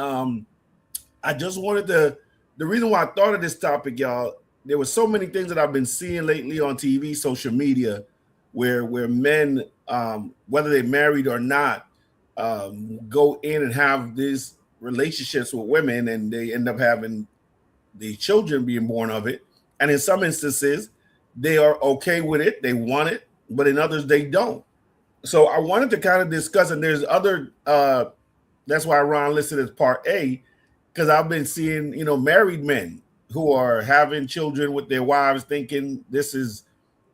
I just wanted the reason why I thought of this topic, y'all, there were so many things that I've been seeing lately on TV, social media, where men, whether they're married or not, go in and have these relationships with women, and they end up having the children being born of it. And in some instances, they are okay with it, they want it, but in others, they don't. So I wanted to kind of discuss, and there's other, that's why Ron listed as part A, because I've been seeing, married men who are having children with their wives thinking this is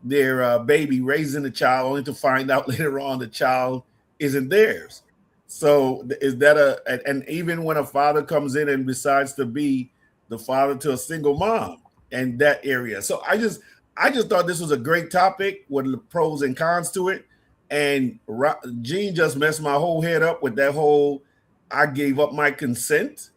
their baby, raising the child, only to find out later on the child isn't theirs. So is that and even when a father comes in and decides to be the father to a single mom and that area. So I just thought this was a great topic with the pros and cons to it. And Gene just messed my whole head up with that whole I gave up my consent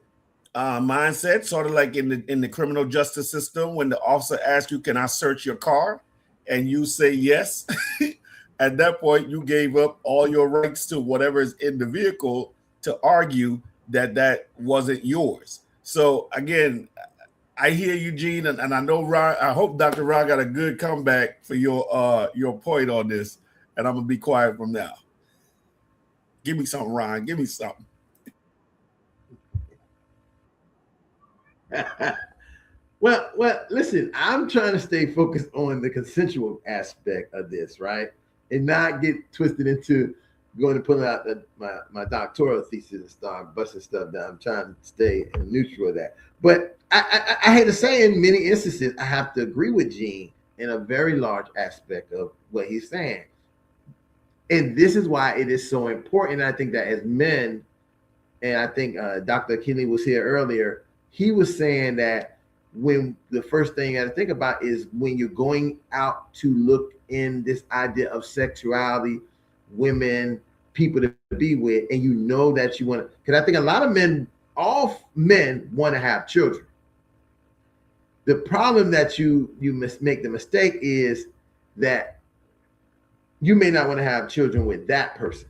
mindset, sort of like in the criminal justice system when the officer asks you, can I search your car? And you say yes. At that point, you gave up all your rights to whatever is in the vehicle to argue that wasn't yours. So again, I hear you, Gene, and I know Ron. I hope Dr. Ron got a good comeback for your point on this, and I'm gonna be quiet from now. Give me something, Ron. Give me something. Well, listen, I'm trying to stay focused on the consensual aspect of this, right? And not get twisted into going to put out my doctoral thesis and start busting stuff down. I'm trying to stay neutral of that. But I hate to say, in many instances, I have to agree with Gene in a very large aspect of what he's saying. And this is why it is so important. I think that as men, and I think Dr. Kinley was here earlier, he was saying that when the first thing you got to think about is when you're going out to look in this idea of sexuality, women, people to be with, and you know that you want to, because I think a lot of men, all men want to have children. The problem that you must make the mistake is that you may not want to have children with that person.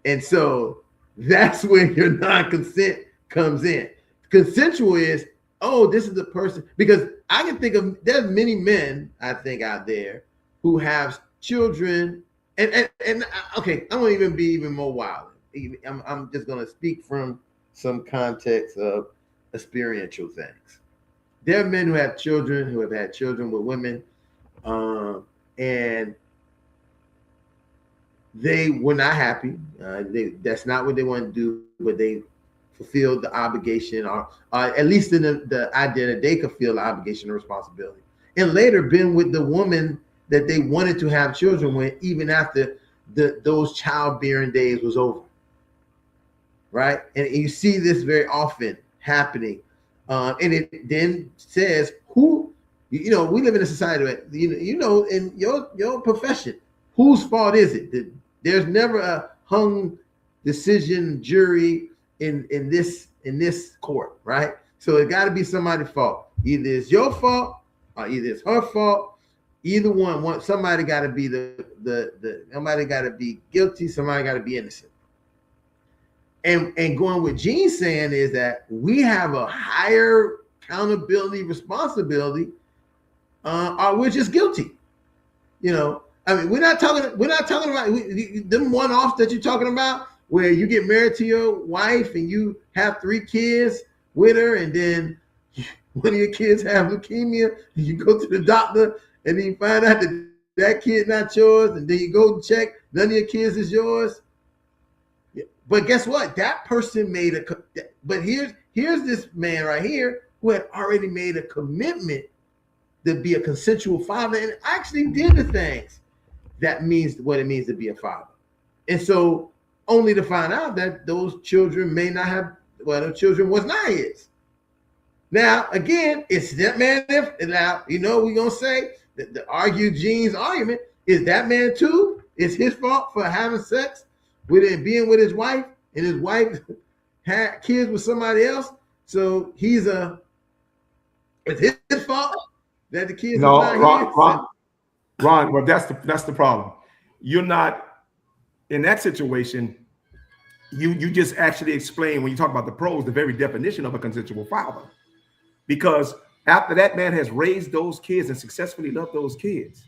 And so that's where your non-consent comes in. Consensual is, oh, this is the person, because I can think of, there's many men, I think, out there who have children, and okay, I won't even be even more wild. I'm just going to speak from some context of experiential things. there are men who have children, who have had children with women, and they were not happy. That's not what they want to do, but they fulfilled the obligation, or at least in the idea that they could feel the obligation and responsibility. And later been with the woman that they wanted to have children with, even after those childbearing days was over. Right? And you see this very often happening. And it then says, who, we live in a society where, in your profession, whose fault is it? There's never a hung decision jury in this court, right? So it got to be somebody's fault. Either it's your fault or either it's her fault. Either one, somebody got to be somebody got to be guilty. Somebody got to be innocent. And going with Gene's saying is that we have a higher accountability, responsibility, or we're just guilty. I mean, we're not talking about them one-offs that you're talking about, where you get married to your wife and you have 3 kids with her, and then one of your kids have leukemia, and you go to the doctor, and then you find out that kid not yours, and then you go check, none of your kids is yours. But guess what? That person made but here's this man right here who had already made a commitment to be a consensual father and actually did the things that means what it means to be a father. And so only to find out that those children may not have, the children was not his. Now, again, it's that man. Now, we're going to say that the Gene's argument is that man too, it's his fault for having sex with it, being with his wife, and his wife had kids with somebody else. So it's his fault that the kids are not Ron, well, that's the problem. You're not in that situation. You just actually explain, when you talk about the pros, the very definition of a consensual father. Because after that man has raised those kids and successfully loved those kids,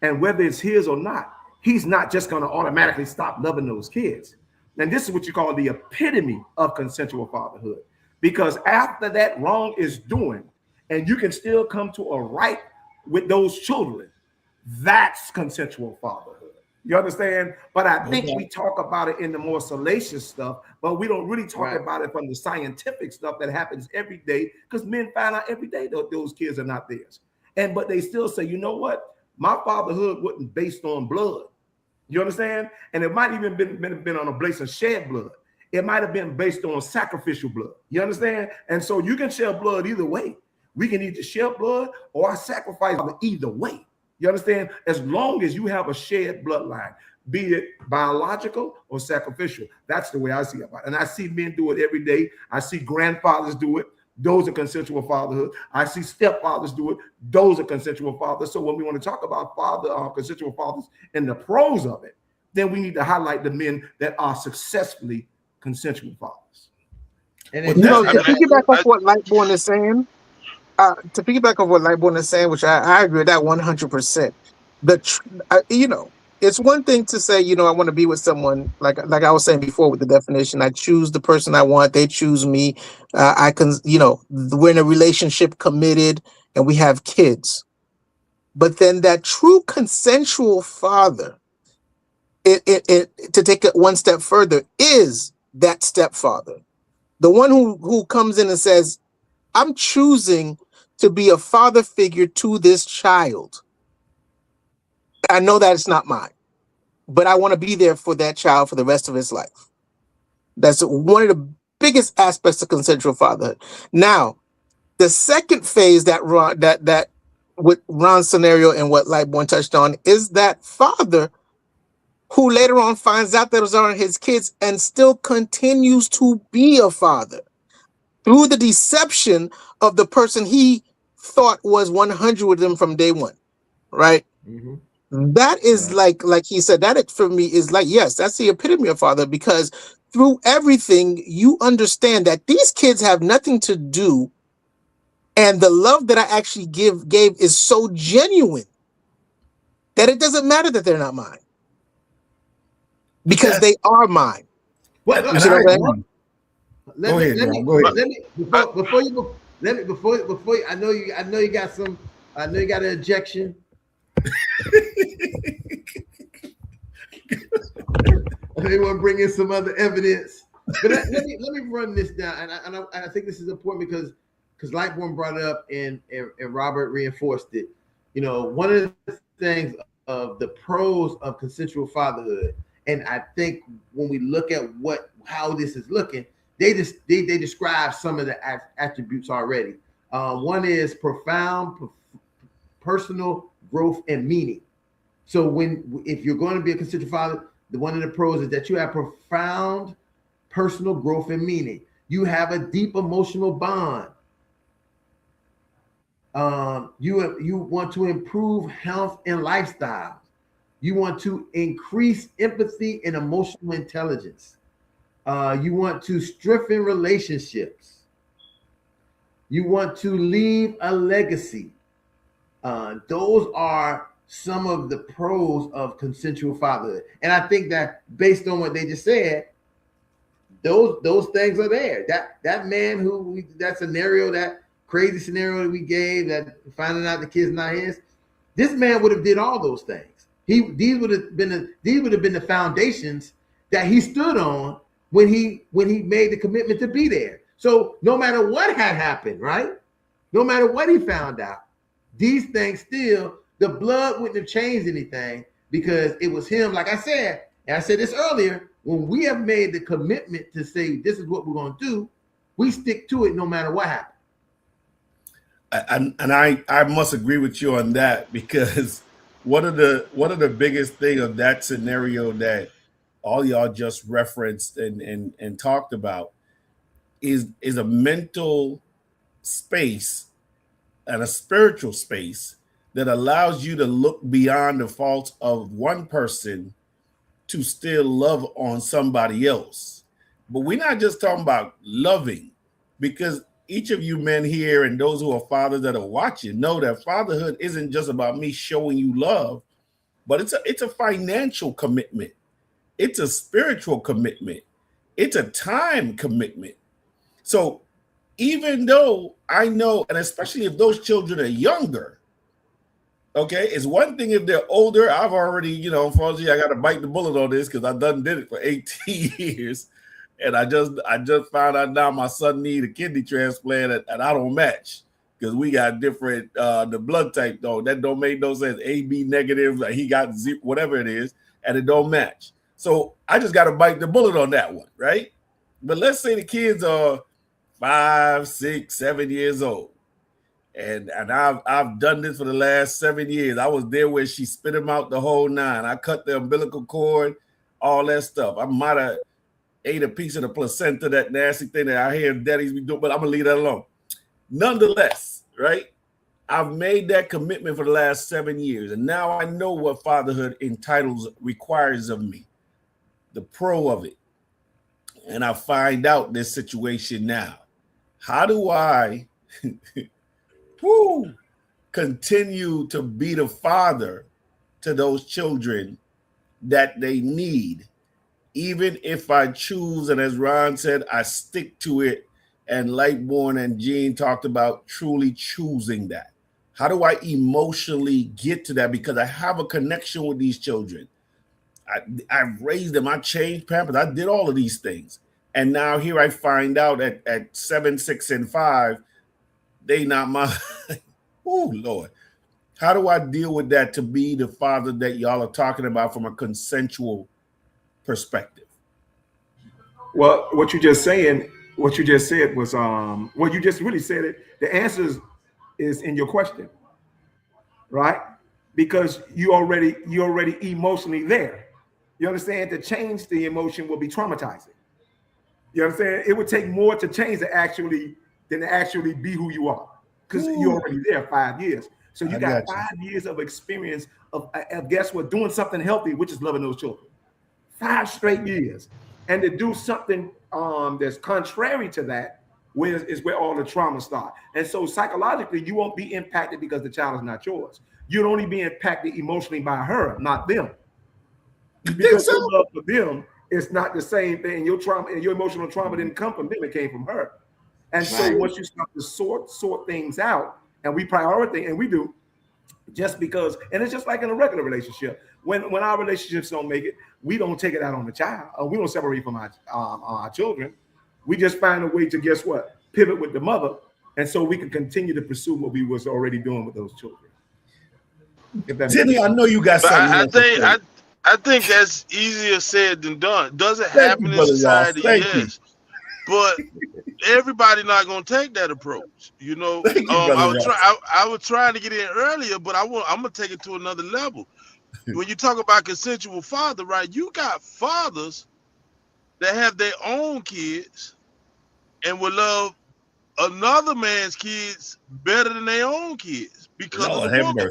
and whether it's his or not, he's not just going to automatically stop loving those kids. And this is what you call the epitome of consensual fatherhood. Because after that wrong is doing, and you can still come to a right with those children, that's consensual fatherhood. You understand? But I think we talk about it in the more salacious stuff, but we don't really talk about it from the scientific stuff that happens every day, because men find out every day that those kids are not theirs. But they still say, you know what? My fatherhood wasn't based on blood. You understand? And it might even been on a base of shed blood. It might have been based on sacrificial blood. You understand? And so you can shed blood either way. We can either shed blood or sacrifice either way. You understand? As long as you have a shared bloodline, be it biological or sacrificial. That's the way I see it. And I see men do it every day. I see grandfathers do it. Those are consensual fatherhood. I see stepfathers do it. Those are consensual fathers. So when we want to talk about consensual fathers and the pros of it, then we need to highlight the men that are successfully consensual fathers. And to piggyback off what Lightborn is saying, which I agree with that 100%. It's one thing to say, I want to be with someone, like I was saying before with the definition. I choose the person I want. They choose me. We're in a relationship, committed, and we have kids. But then that true consensual father, to take it one step further, is that stepfather. The one who comes in and says, I'm choosing to be a father figure to this child. I know that it's not mine, but I want to be there for that child for the rest of his life. That's one of the biggest aspects of consensual fatherhood. Now, the second phase that with Ron's scenario and what Lightborn touched on is that father who later on finds out that those aren't his kids and still continues to be a father through the deception of the person he thought was 100 with them from day one, right? Mm-hmm. That is like he said, that for me is like, yes, that's the epitome of father, because through everything, you understand that these kids have nothing to do. And the love that I actually gave is so genuine that it doesn't matter that they're not mine, because they are mine. Well, you see what I'm saying? Go ahead. Before you go, let me before I know you got some. I know you got an objection. They want to bring in some other evidence, but let me run this down, and I think this is important because Lightborn brought it up and Robert reinforced it. You know, one of the things of the pros of consensual fatherhood, and I think when we look at how this is looking, they describe some of the attributes already. One is profound personal growth and meaning. So if you're going to be a consensual father, one of the pros is that you have profound personal growth and meaning. You have a deep emotional bond. You want to improve health and lifestyle. You want to increase empathy and emotional intelligence. You want to strengthen relationships. You want to leave a legacy. Those are some of the pros of consensual fatherhood. And I think that based on what they just said, those things are there. That man that scenario, that crazy scenario that we gave, that finding out the kid's not his, this man would have did all those things. These would have been the foundations that he stood on when he made the commitment to be there. So no matter what had happened, right? No matter what he found out, these things still, the blood wouldn't have changed anything because it was him. Like I said, and I said this earlier, when we have made the commitment to say this is what we're going to do, we stick to it no matter what happens. And I must agree with you on that, because one of the biggest thing of that scenario that all y'all just referenced and talked about is a mental space and a spiritual space that allows you to look beyond the faults of one person to still love on somebody else. But we're not just talking about loving, because each of you men here and those who are fathers that are watching know that fatherhood isn't just about me showing you love, but it's a financial commitment. It's a spiritual commitment. It's a time commitment. So even though I know, and especially if those children are younger, okay, it's one thing if they're older. I've already, unfortunately, I got to bite the bullet on this because I done did it for 18 years. And I just found out now my son need a kidney transplant and I don't match because we got different, the blood type though. That don't make no sense. AB negative, like he got Z, whatever it is, and it don't match. So I just got to bite the bullet on that one, right? But let's say the kids are 5, 6, 7 years old. And I've done this for the last 7 years. I was there where she spit him out the whole 9. I cut the umbilical cord, all that stuff. I might have ate a piece of the placenta, that nasty thing that I hear daddies be doing, but I'm gonna leave that alone. Nonetheless, right? I've made that commitment for the last 7 years, and now I know what fatherhood requires of me, the pro of it. And I find out this situation now. How do I continue to be the father to those children that they need, even if I choose, and as Ron said, I stick to it, and Lightborn and Gene talked about truly choosing that. How do I emotionally get to that? Because I have a connection with these children. I've raised them. I changed Pampers. I did all of these things. And now here I find out at 7, 6, and 5, they not my, oh, Lord. How do I deal with that to be the father that y'all are talking about from a consensual perspective? Well, what you just said was well, you just really said it. The answer is in your question, right? Because you already emotionally there. You understand? To change the emotion will be traumatizing. You understand? It would take more to change than to actually be who you are, because you're already there 5 years. So you got 5 years of experience of guess what, doing something healthy, which is loving those children. 5 straight years. And to do something that's contrary to that is where all the trauma starts. And so psychologically, you won't be impacted because the child is not yours. You'd only be impacted emotionally by her, not them. Because your love for them is not the same thing. Your trauma and your emotional trauma didn't come from them, it came from her. And so once you start to sort things out, and we prioritize, and we do, just because, and it's just like in a regular relationship. When our relationships don't make it, we don't take it out on the child. We don't separate from our children. We just find a way to, guess what, pivot with the mother, and so we can continue to pursue what we was already doing with those children. Timmy, I know you got something. I think that's easier said than done. Does it happen in society? Yes. But everybody not gonna take that approach. You know, I was trying to get in earlier, but I'm gonna take it to another level. When you talk about consensual father, right? You got fathers that have their own kids and will love another man's kids better than their own kids because of the woman.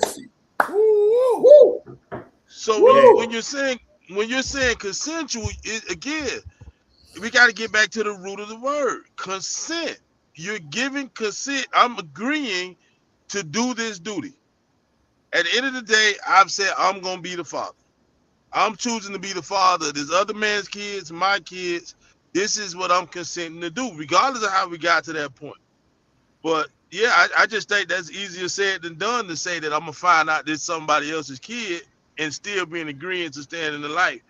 So when you're saying consensual, again, we got to get back to the root of the word, consent. You're giving consent. I'm agreeing to do this duty. At the end of the day, I've said I'm going to be the father. I'm choosing to be the father. There's other man's kids, my kids. This is what I'm consenting to do, regardless of how we got to that point. But yeah, I just think that's easier said than done to say that I'm going to find out this somebody else's kid and still be in agreement to stand in the light.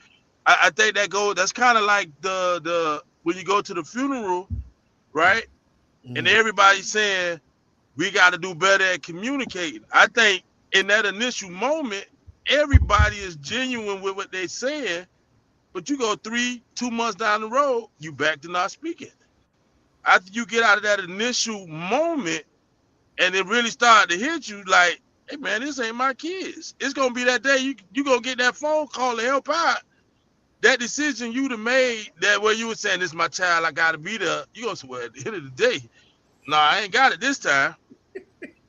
I think that's kind of like the when you go to the funeral, right? And everybody's saying we got to do better at communicating. I think in that initial moment, everybody is genuine with what they're saying, but you go 2 months down the road, you back to not speaking. After you get out of that initial moment and it really started to hit you like, hey man, this ain't my kids. It's gonna be that day you gonna get that phone call to help out. That decision you'd have made, that where you were saying, this is my child, I gotta be there. You gonna say, well, at the end of the day, nah, I ain't got it this time.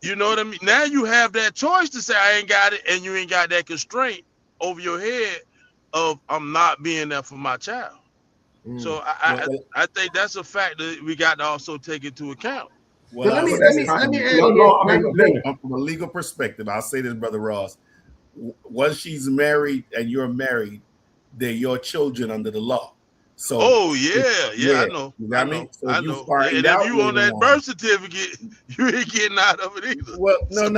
You know what I mean? Now you have that choice to say I ain't got it, and you ain't got that constraint over your head of I'm not being there for my child. So I think that's a factor we got to also take into account. Well, let me add from a legal perspective, I'll say this, Brother Ross. Once she's married and you're married, they're your children under the law. So I know. You got me? So I know. And if you on that birth certificate, you ain't getting out of it either. Well, no,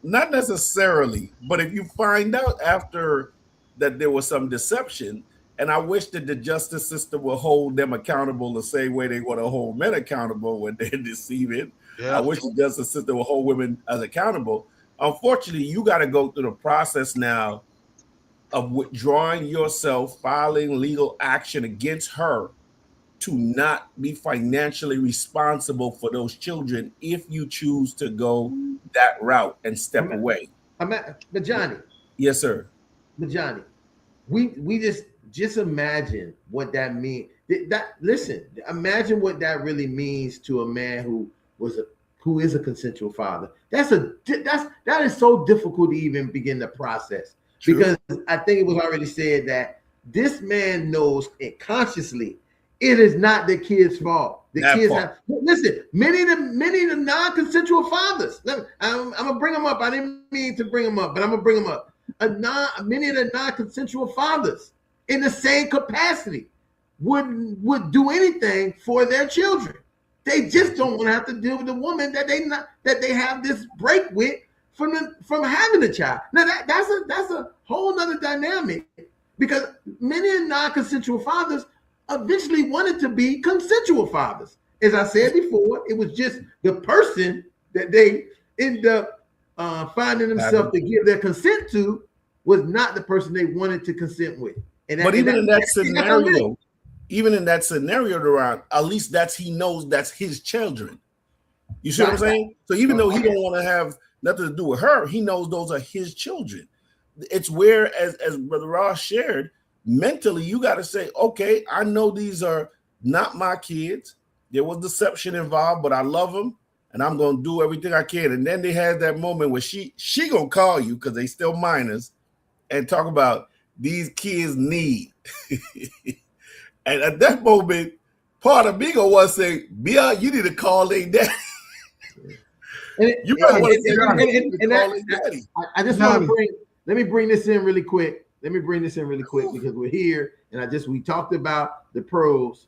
not necessarily. But if you find out after that there was some deception, and I wish that the justice system will hold them accountable the same way they want to hold men accountable when they're deceiving. Yeah. I wish the justice system will hold women as accountable. Unfortunately, you got to go through the process now of withdrawing yourself, filing legal action against her to not be financially responsible for those children if you choose to go that route and step away. But Johnny. Yes, sir. But Johnny, we just imagine what that means. Listen, imagine what that really means to a man who is a consensual father. That is so difficult to even begin the process. True. Because I think it was already said that this man knows consciously it is not the kid's fault. Listen, many of the non-consensual fathers. I'm gonna bring them up. I didn't mean to bring them up, but I'm gonna bring them up. Many of the non-consensual fathers, in the same capacity, would do anything for their children. They just don't want to have to deal with the woman that they have this break with from having a child. Now that's a whole nother dynamic, because many non-consensual fathers eventually wanted to be consensual fathers. As I said before, it was just the person that they end up finding themselves to give their consent to was not the person they wanted to consent with. But even in that scenario, around, at least he knows that's his children. You see what I'm saying? So even though he don't want to have nothing to do with her, he knows those are his children. It's where, as Brother Ross shared, mentally you got to say, okay, I know these are not my kids. There was deception involved, but I love them, and I'm going to do everything I can. And then they had that moment where she going to call you, because they still minors, and talk about these kids need. And at that moment, part of me going to want to say, Bia, you need to call their daddy. You might want to call their daddy. I just want to let me bring this in really quick. Because we're here, and we talked about the pros,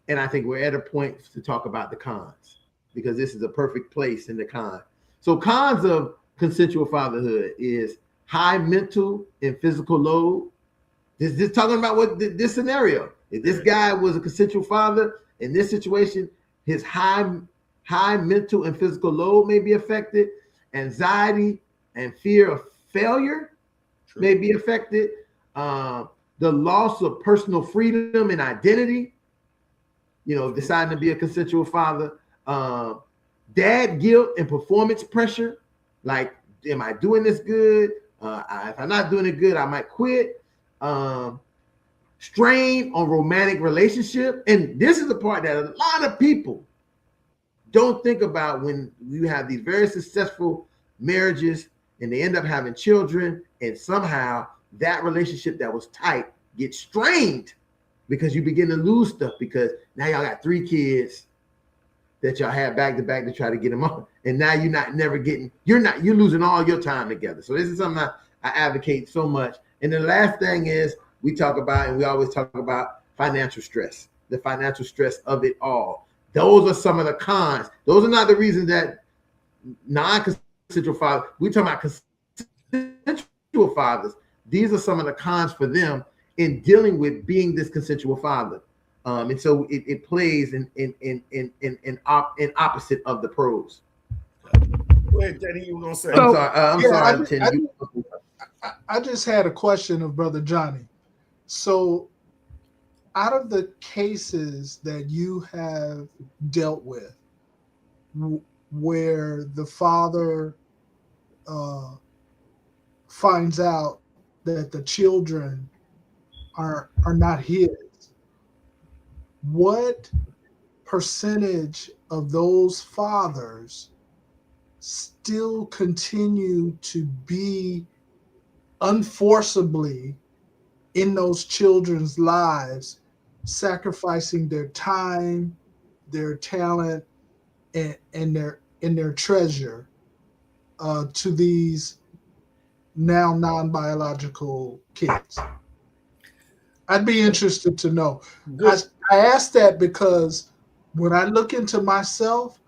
and I think we're at a point to talk about the cons. because this is a perfect place in the con. So cons of consensual fatherhood is high mental and physical load. This talking about what this scenario. If this guy was a consensual father in this situation, his high mental and physical load may be affected. Anxiety and fear of failure may be affected. The loss of personal freedom and identity, deciding to be a consensual father. Dad guilt and performance pressure, like, am I doing this good? If I'm not doing it good, I might quit. Strain on romantic relationship. And this is the part that a lot of people don't think about when you have these very successful marriages and they end up having children, and somehow that relationship that was tight gets strained because you begin to lose stuff, because now y'all got 3 kids that y'all had back to back to try to get them on, and now you're losing all your time together. So this is something I advocate so much. And the last thing is, we always talk about financial stress, the financial stress of it all. Those are some of the cons. Those are not the reasons that non-consensual fathers, we're talking about consensual fathers. These are some of the cons for them in dealing with being this consensual father. And so it plays in opposite of the pros. Go ahead, Teddy, you were gonna say. I'm sorry, Teddy. I just had a question of Brother Johnny. So, out of the cases that you have dealt with, where the father finds out that the children are not his, what percentage of those fathers still continue to be unforceably in those children's lives, sacrificing their time, their talent, and their treasure to these now non-biological kids? I'd be interested to know. I ask that because when I look into myself,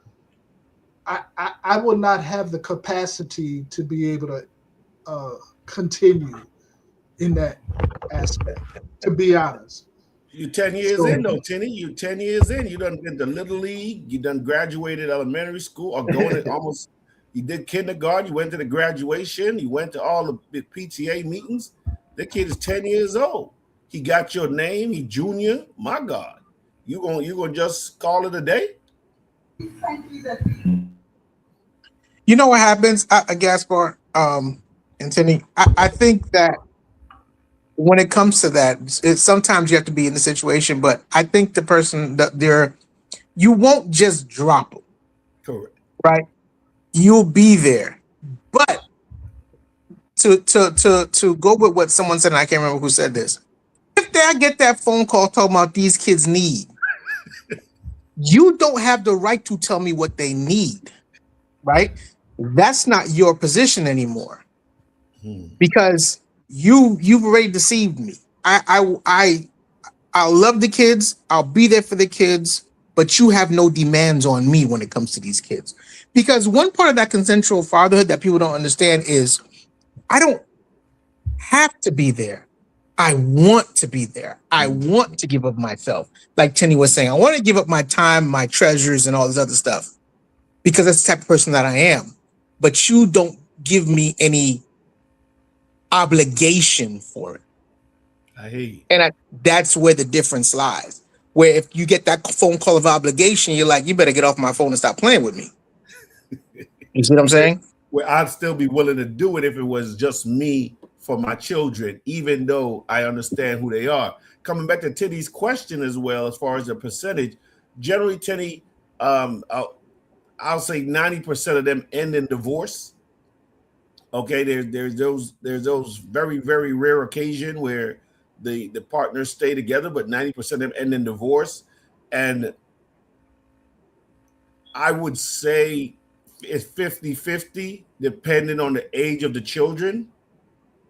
I would not have the capacity to be able to continue in that aspect, to be honest. You're 10 years in though, Tenny. You're 10 years in. You done been to Little League. You done graduated elementary school, or going to almost, you did kindergarten. You went to the graduation. You went to all the PTA meetings. The kid is 10 years old. He got your name. He junior. My God. You gonna just call it a day? You know what happens, Gaspar, and Tenny? I think that when it comes to that, sometimes you have to be in the situation, but I think the person that you won't just drop them. Correct. Right? You'll be there. But to go with what someone said, and I can't remember who said this. If I get that phone call talking about these kids need, you don't have the right to tell me what they need, right? That's not your position anymore, because you've already deceived me. I'll love the kids. I'll be there for the kids, but you have no demands on me when it comes to these kids. Because one part of that consensual fatherhood that people don't understand is I don't have to be there. I want to be there. I want to give up myself. Like Tenny was saying, I want to give up my time, my treasures, and all this other stuff, because that's the type of person that I am. But you don't give me any obligation for it. I hear you. And that's where the difference lies. Where if you get that phone call of obligation, you're like, you better get off my phone and stop playing with me. You see what I'm saying? Where I'd still be willing to do it if it was just me for my children, even though I understand who they are. Coming back to Tenny's question as well, as far as the percentage, generally, Tenny, I'll say 90% of them end in divorce. Okay, there's those very, very rare occasion where the partners stay together, but 90% of them end in divorce. And I would say it's 50-50, depending on the age of the children,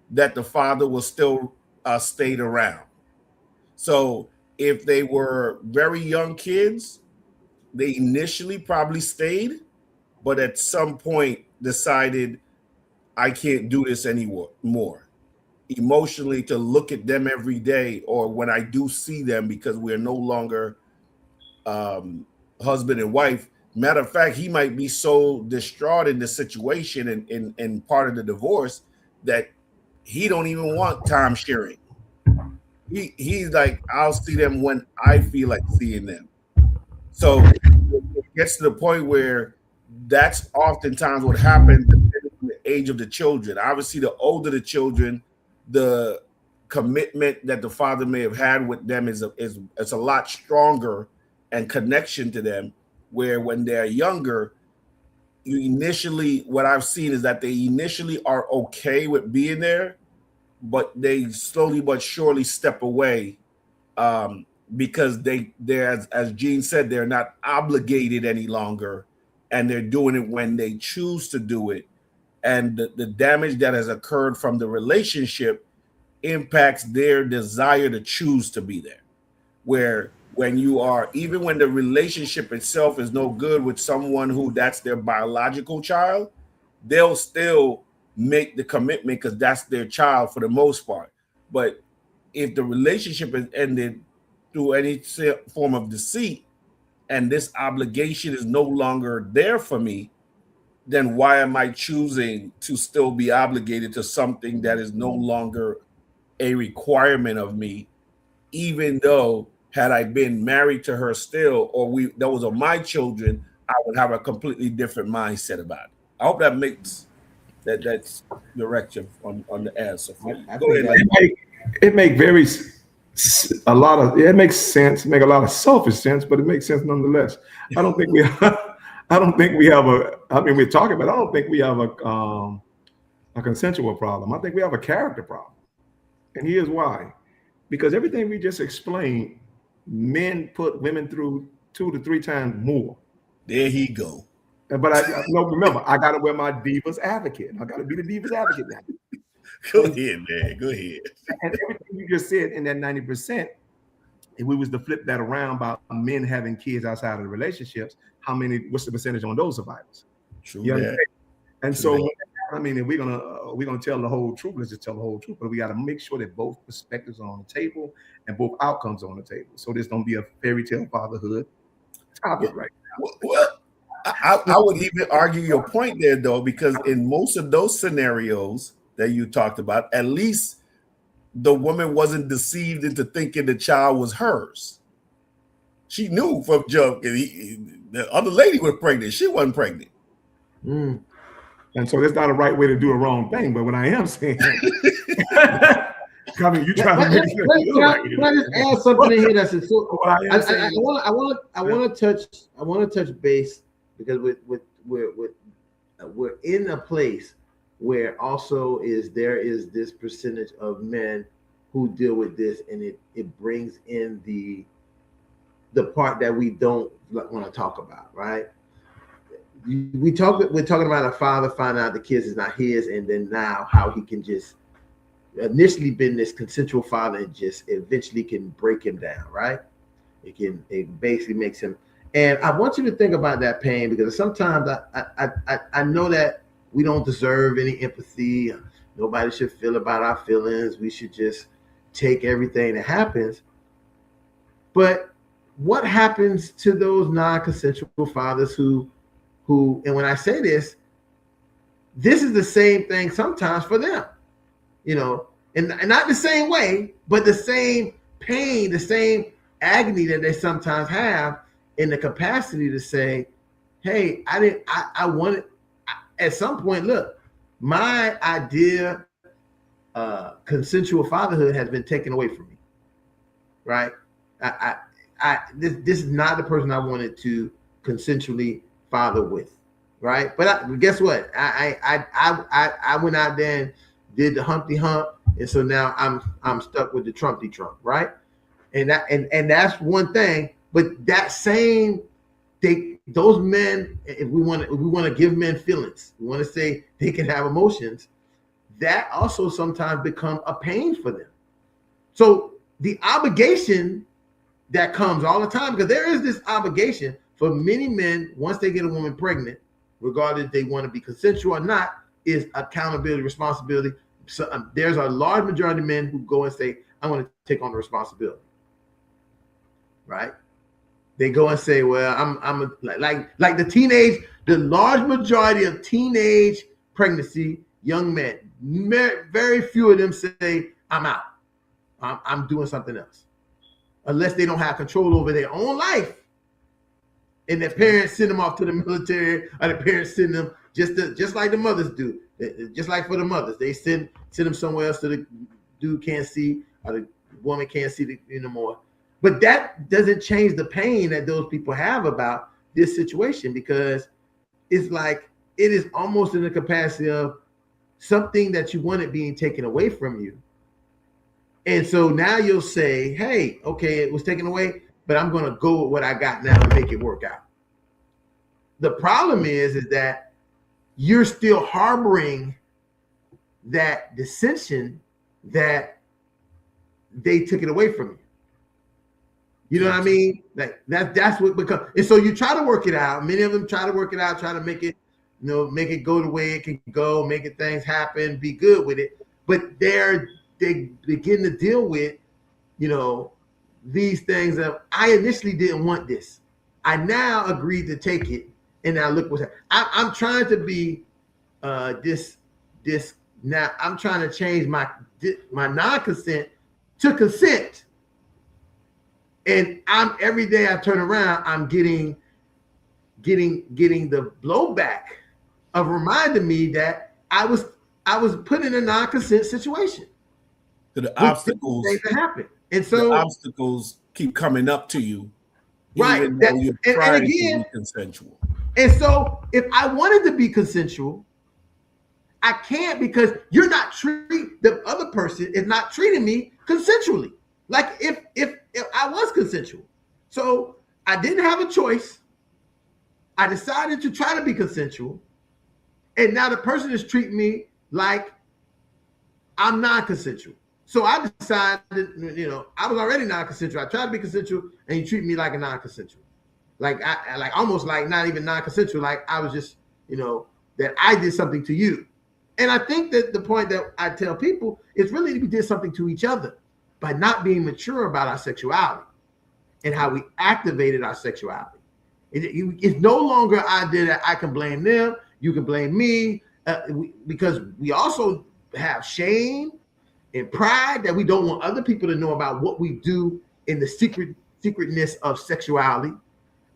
that the father will still stay around. So if they were very young kids, they initially probably stayed, but at some point decided I can't do this anymore. Emotionally, to look at them every day, or when I do see them, because we're no longer husband and wife. Matter of fact, he might be so distraught in the situation and part of the divorce that he don't even want time sharing. He's like, I'll see them when I feel like seeing them. So it gets to the point where that's oftentimes what happens depending on the age of the children. Obviously, the older the children, the commitment that the father may have had with them is a lot stronger, and connection to them, where when they're younger, you initially, what I've seen is that they initially are okay with being there, but they slowly but surely step away because they're as Gene said, they're not obligated any longer, and they're doing it when they choose to do it. And the damage that has occurred from the relationship impacts their desire to choose to be there. Where when you are, even when the relationship itself is no good with someone who that's their biological child, they'll still make the commitment because that's their child for the most part. But if the relationship is ended through any form of deceit, and this obligation is no longer there for me, then why am I choosing to still be obligated to something that is no longer a requirement of me, even though had I been married to her still, or those are my children, I would have a completely different mindset about it. I hope that makes that's direction on the answer. Go ahead. It makes sense, make a lot of selfish sense, but it makes sense nonetheless. I don't think we have a, I mean, we're talking about, I don't think we have a consensual problem. I think we have a character problem. And here's why. Because everything we just explained, men put women through 2 to 3 times more. There he go. But remember, I got to wear my diva's advocate. I got to be the diva's advocate now. Go ahead, man. Go ahead. And everything you just said in that 90%, if we was to flip that around about men having kids outside of the relationships, what's the percentage on those survivors? True. And so, I mean, if we're gonna tell the whole truth, let's just tell the whole truth. But we got to make sure that both perspectives are on the table and both outcomes are on the table. So this don't be a fairy tale fatherhood topic right now. Well, I would even argue your point there, though, because in most of those scenarios that you talked about, at least the woman wasn't deceived into thinking the child was hers. She knew from jump the other lady was pregnant. She wasn't pregnant. Mm. And so that's not a right way to do a wrong thing. But what I am saying, I mean, you trying to make it. Can I just add something in here that's so? I want to touch base because we're in a place where also there is this percentage of men who deal with this, and it brings in the part that we don't want to talk about, right? We're talking about a father finding out the kids is not his, and then now how he can just initially been this consensual father and just eventually can break him down, right? It basically makes him. And I want you to think about that pain, because sometimes I know that we don't deserve any empathy. Nobody should feel about our feelings. We should just take everything that happens. But what happens to those non-consensual fathers who, and when I say this is the same thing sometimes for them, and not the same way, but the same pain, the same agony that they sometimes have in the capacity to say, hey, I wanted, at some point, look, my idea, consensual fatherhood has been taken away from me, right? This is not the person I wanted to consensually father with, right? But guess what? I went out there and did the Humpty Hump, and so now I'm stuck with the Trumpty Trump, right? And that's one thing. But that same those men, if we want to give men feelings, we want to say they can have emotions, that also sometimes become a pain for them. So the obligation that comes all the time, because there is this obligation for many men, once they get a woman pregnant, regardless if they want to be consensual or not, is accountability, responsibility. So there's a large majority of men who go and say, I want to take on the responsibility. Right? They go and say, well, like the large majority of teenage pregnancy young men, very few of them say, I'm out. I'm doing something else. Unless they don't have control over their own life. And their parents send them off to the military, or the parents send them just like the mothers do. Just like for the mothers, they send them somewhere else so the dude can't see, or the woman can't see anymore. But that doesn't change the pain that those people have about this situation, because it's like it is almost in the capacity of something that you wanted being taken away from you. And so now you'll say, hey, okay, it was taken away, but I'm going to go with what I got now and make it work out. The problem is that you're still harboring that dissension that they took it away from you. You know what I mean? Like that's what becomes. And so you try to work it out. Many of them try to work it out, try to make it, make it go the way it can go, make it things happen, be good with it. But they begin to deal with, these things of, I initially didn't want this. I now agreed to take it, and now look what's happening. I'm trying to be this now. I'm trying to change my non-consent to consent. And every day I turn around, I'm getting the blowback of reminding me that I was put in a non-consent situation. So the obstacles happen, and so the obstacles keep coming up to you, right? Even though you're trying to be consensual. And so, if I wanted to be consensual, I can't, because you're not the other person is not treating me consensually. Like if I was consensual. So I didn't have a choice. I decided to try to be consensual. And now the person is treating me like I'm non-consensual. So I decided, I was already non-consensual. I tried to be consensual, and you treat me like a non-consensual. Like almost like not even non-consensual. Like I was just, that I did something to you. And I think that the point that I tell people is really we did something to each other by not being mature about our sexuality and how we activated our sexuality. It's no longer I did it, I can blame them, you can blame me, because we also have shame and pride that we don't want other people to know about what we do in the secretness of sexuality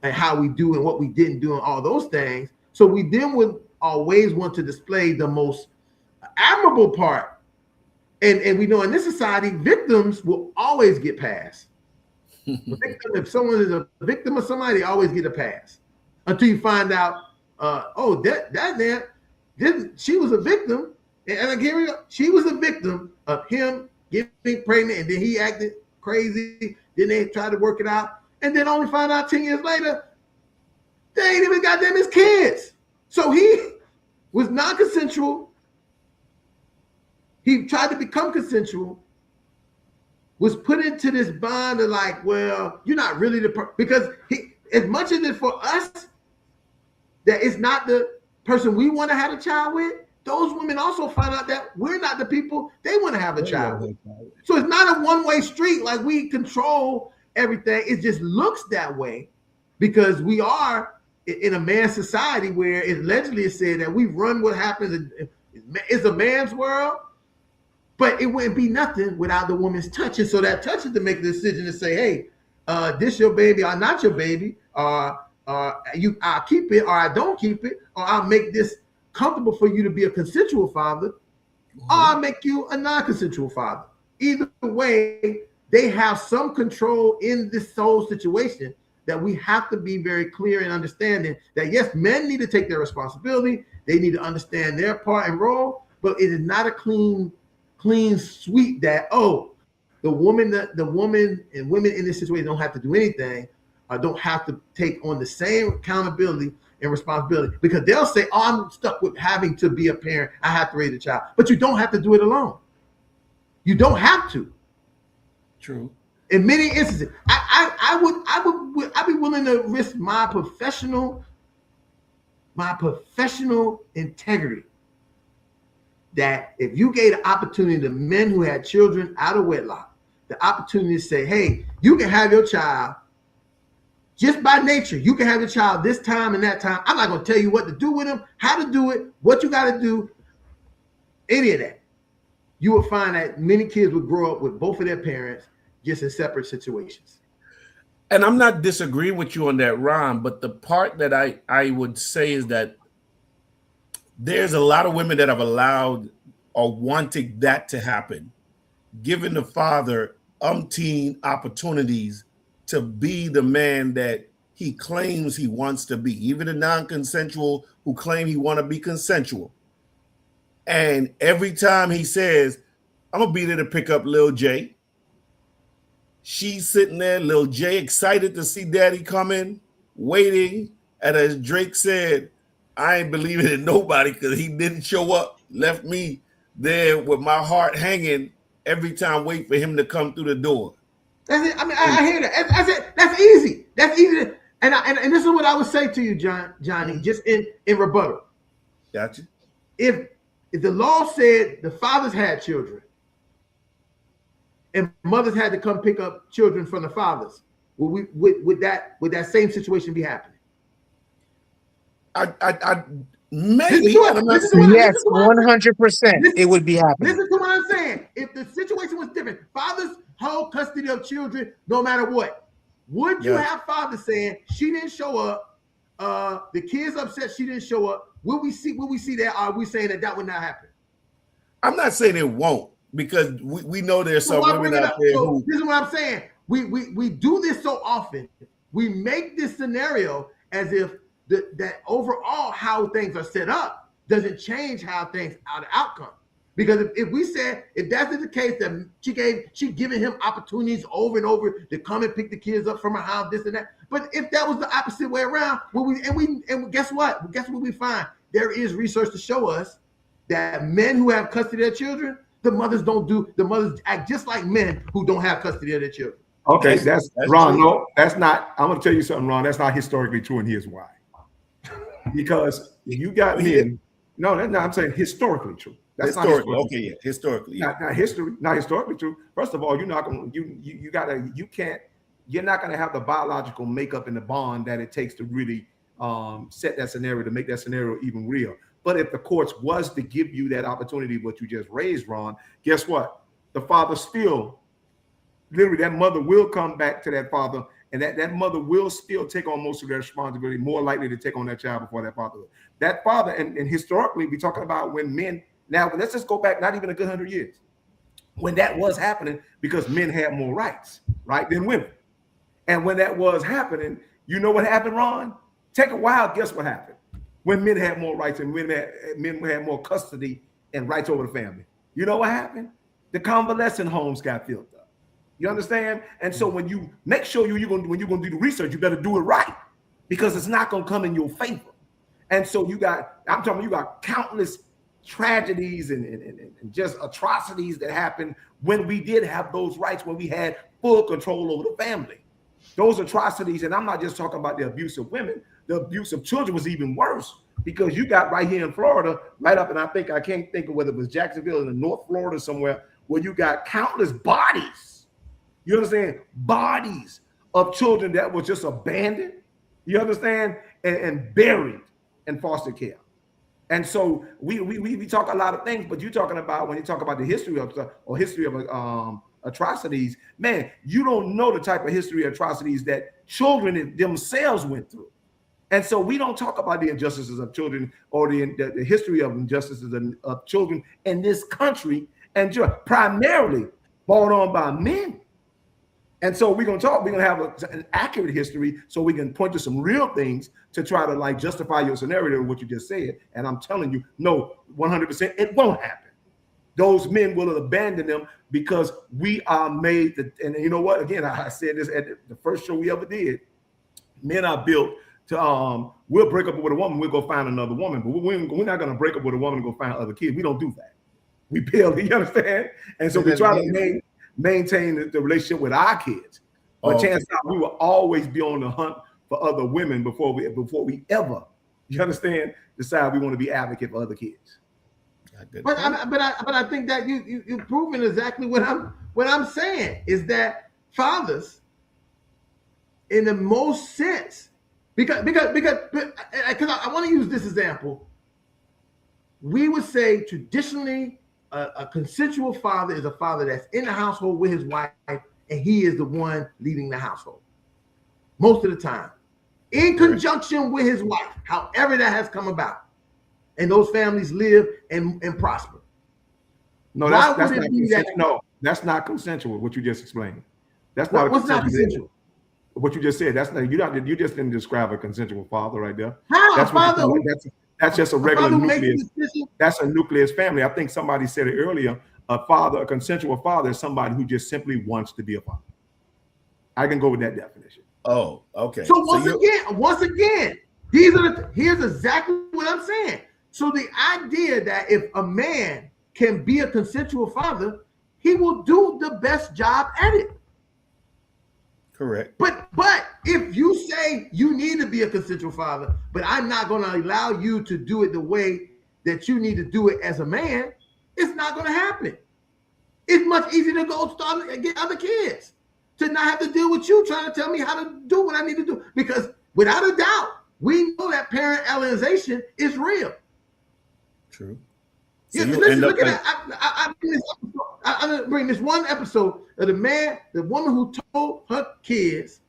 and how we do and what we didn't do and all those things. So we then would always want to display the most admirable part. And we know in this society, victims will always get passed. If someone is a victim of somebody, they always get a pass until you find out, she was a victim. And again, she was a victim of him getting pregnant, and then he acted crazy. Then they tried to work it out, and then only find out 10 years later, they ain't even got them as kids. So he was non-consensual. He tried to become consensual, was put into this bond of like, well, you're not really because as much as it's for us, that it's not the person we want to have a child with, those women also find out that we're not the people they want to have a child with. So it's not a one-way street, like we control everything. It just looks that way because we are in a man's society where it allegedly is said that we run what happens. It's a man's world. But it wouldn't be nothing without the woman's touch. And so that touch is to make the decision to say, hey, this your baby or not your baby, or I'll keep it or I don't keep it, or I'll make this comfortable for you to be a consensual father, or I'll make you a non-consensual father. Either way, they have some control in this whole situation that we have to be very clear in understanding that, yes, men need to take their responsibility. They need to understand their part and role, but it is not a clean sweep that, the woman and women in this situation don't have to do anything, or don't have to take on the same accountability and responsibility, because they'll say, I'm stuck with having to be a parent, I have to raise a child. But you don't have to do it alone. You don't have to. True. In many instances, I'd be willing to risk my professional integrity that if you gave the opportunity to men who had children out of wedlock, the opportunity to say, hey, you can have your child just by nature. You can have your child this time and that time. I'm not going to tell you what to do with them, how to do it, what you got to do, any of that. You will find that many kids would grow up with both of their parents just in separate situations. And I'm not disagreeing with you on that, Ron, but the part that I would say is that there's a lot of women that have allowed or wanted that to happen, giving the father umpteen opportunities to be the man that he claims he wants to be, even the non-consensual who claim he want to be consensual. And every time he says, I'm going to be there to pick up Lil J, she's sitting there, Lil J, excited to see daddy come in, waiting. And as Drake said, I ain't believing in nobody because he didn't show up, left me there with my heart hanging every time, wait for him to come through the door. That's it. I mean, I hear that. That's it. That's easy. That's easy. And this is what I would say to you, Johnny, just in rebuttal. Gotcha. If the law said the fathers had children and mothers had to come pick up children from the fathers, would that same situation be happening? I maybe. Yes, 100%. It would be happening. Listen to what I'm saying. If the situation was different, fathers hold custody of children no matter what. Would you have fathers saying she didn't show up? The kids upset she didn't show up. Will we see that? Are we saying that would not happen? I'm not saying it won't, because we know there's some women out there who. This is what I'm saying. We do this so often. We make this scenario as if that overall how things are set up doesn't change how things are the outcome. Because if we said, if that's the case, that she giving him opportunities over and over to come and pick the kids up from her house, this and that. But if that was the opposite way around, guess what? Guess what we find? There is research to show us that men who have custody of their children, the mothers act just like men who don't have custody of their children. Okay, that's Ron. True. No, that's not. I'm going to tell you something, Ron. That's not historically true, and here's why. Because you got men. No, that's not. I'm saying historically true. That's historically. Not okay, yeah, historically. Yeah. Not historically true. First of all, you're not going. You're not going to have the biological makeup and the bond that it takes to really set that scenario, to make that scenario even real. But if the courts was to give you that opportunity, what you just raised, Ron, guess what? The father still, literally, that mother will come back to that father, and that mother will still take on most of their responsibility, more likely to take on that child before that father. That father, and historically, we're talking about when men, now let's just go back not even a good 100 years, when that was happening, because men had more rights, right, than women. And when that was happening, you know what happened, Ron? Take a while, guess what happened? When men had more rights and men had more custody and rights over the family. You know what happened? The convalescent homes got filled up. You understand? And so when you make sure when you're gonna do the research, you better do it right, because it's not gonna come in your favor. And so you got countless tragedies and just atrocities that happened when we did have those rights, when we had full control over the family. Those atrocities, and I'm not just talking about the abuse of women, the abuse of children was even worse, because you got right here in Florida, right up, and I can't think of whether it was Jacksonville in North Florida somewhere, where you got countless bodies. You understand? Bodies of children that were just abandoned, you understand, and buried in foster care. And so we talk a lot of things, but you're talking about, when you talk about the history of atrocities, man, you don't know the type of history of atrocities that children themselves went through. And so we don't talk about the injustices of children or the history of injustices of children in this country, and primarily brought on by men. And so we're going to have an accurate history, so we can point to some real things to try to justify your scenario of what you just said. And I'm telling you, no, 100%, it won't happen. Those men will abandon them, because we are made to, and you know what? Again, I said this at the first show we ever did. Men are built to, we'll break up with a woman, we'll go find another woman, but we're not going to break up with a woman and go find other kids. We don't do that. We build, you understand? And so we try to maintain the relationship with our kids. But chances are we will always be on the hunt for other women before we ever, you understand, decide we want to be advocate for other kids. But I think that you've proven exactly what I'm saying is that fathers, in the most sense, because I want to use this example. We would say traditionally a consensual father is a father that's in the household with his wife, and he is the one leading the household most of the time, in conjunction with his wife, however that has come about. And those families live and prosper. No, that's not consensual, what you just explained. That's not what's not consensual. What you just said, that's not, you just didn't describe a consensual father right there. How? That's just a regular nucleus. That's a nucleus family. I think somebody said it earlier. A consensual father is somebody who just simply wants to be a father. I can go with that definition. Oh, okay. So once again, here's exactly what I'm saying. So the idea that if a man can be a consensual father, he will do the best job at it. Correct. But if you say you need to be a consensual father, but I'm not going to allow you to do it the way that you need to do it as a man, it's not going to happen. It's much easier to go start and get other kids, to not have to deal with you trying to tell me how to do what I need to do. Because without a doubt, we know that parent alienation is real. True. So I'm bring this one episode of the woman who told her kids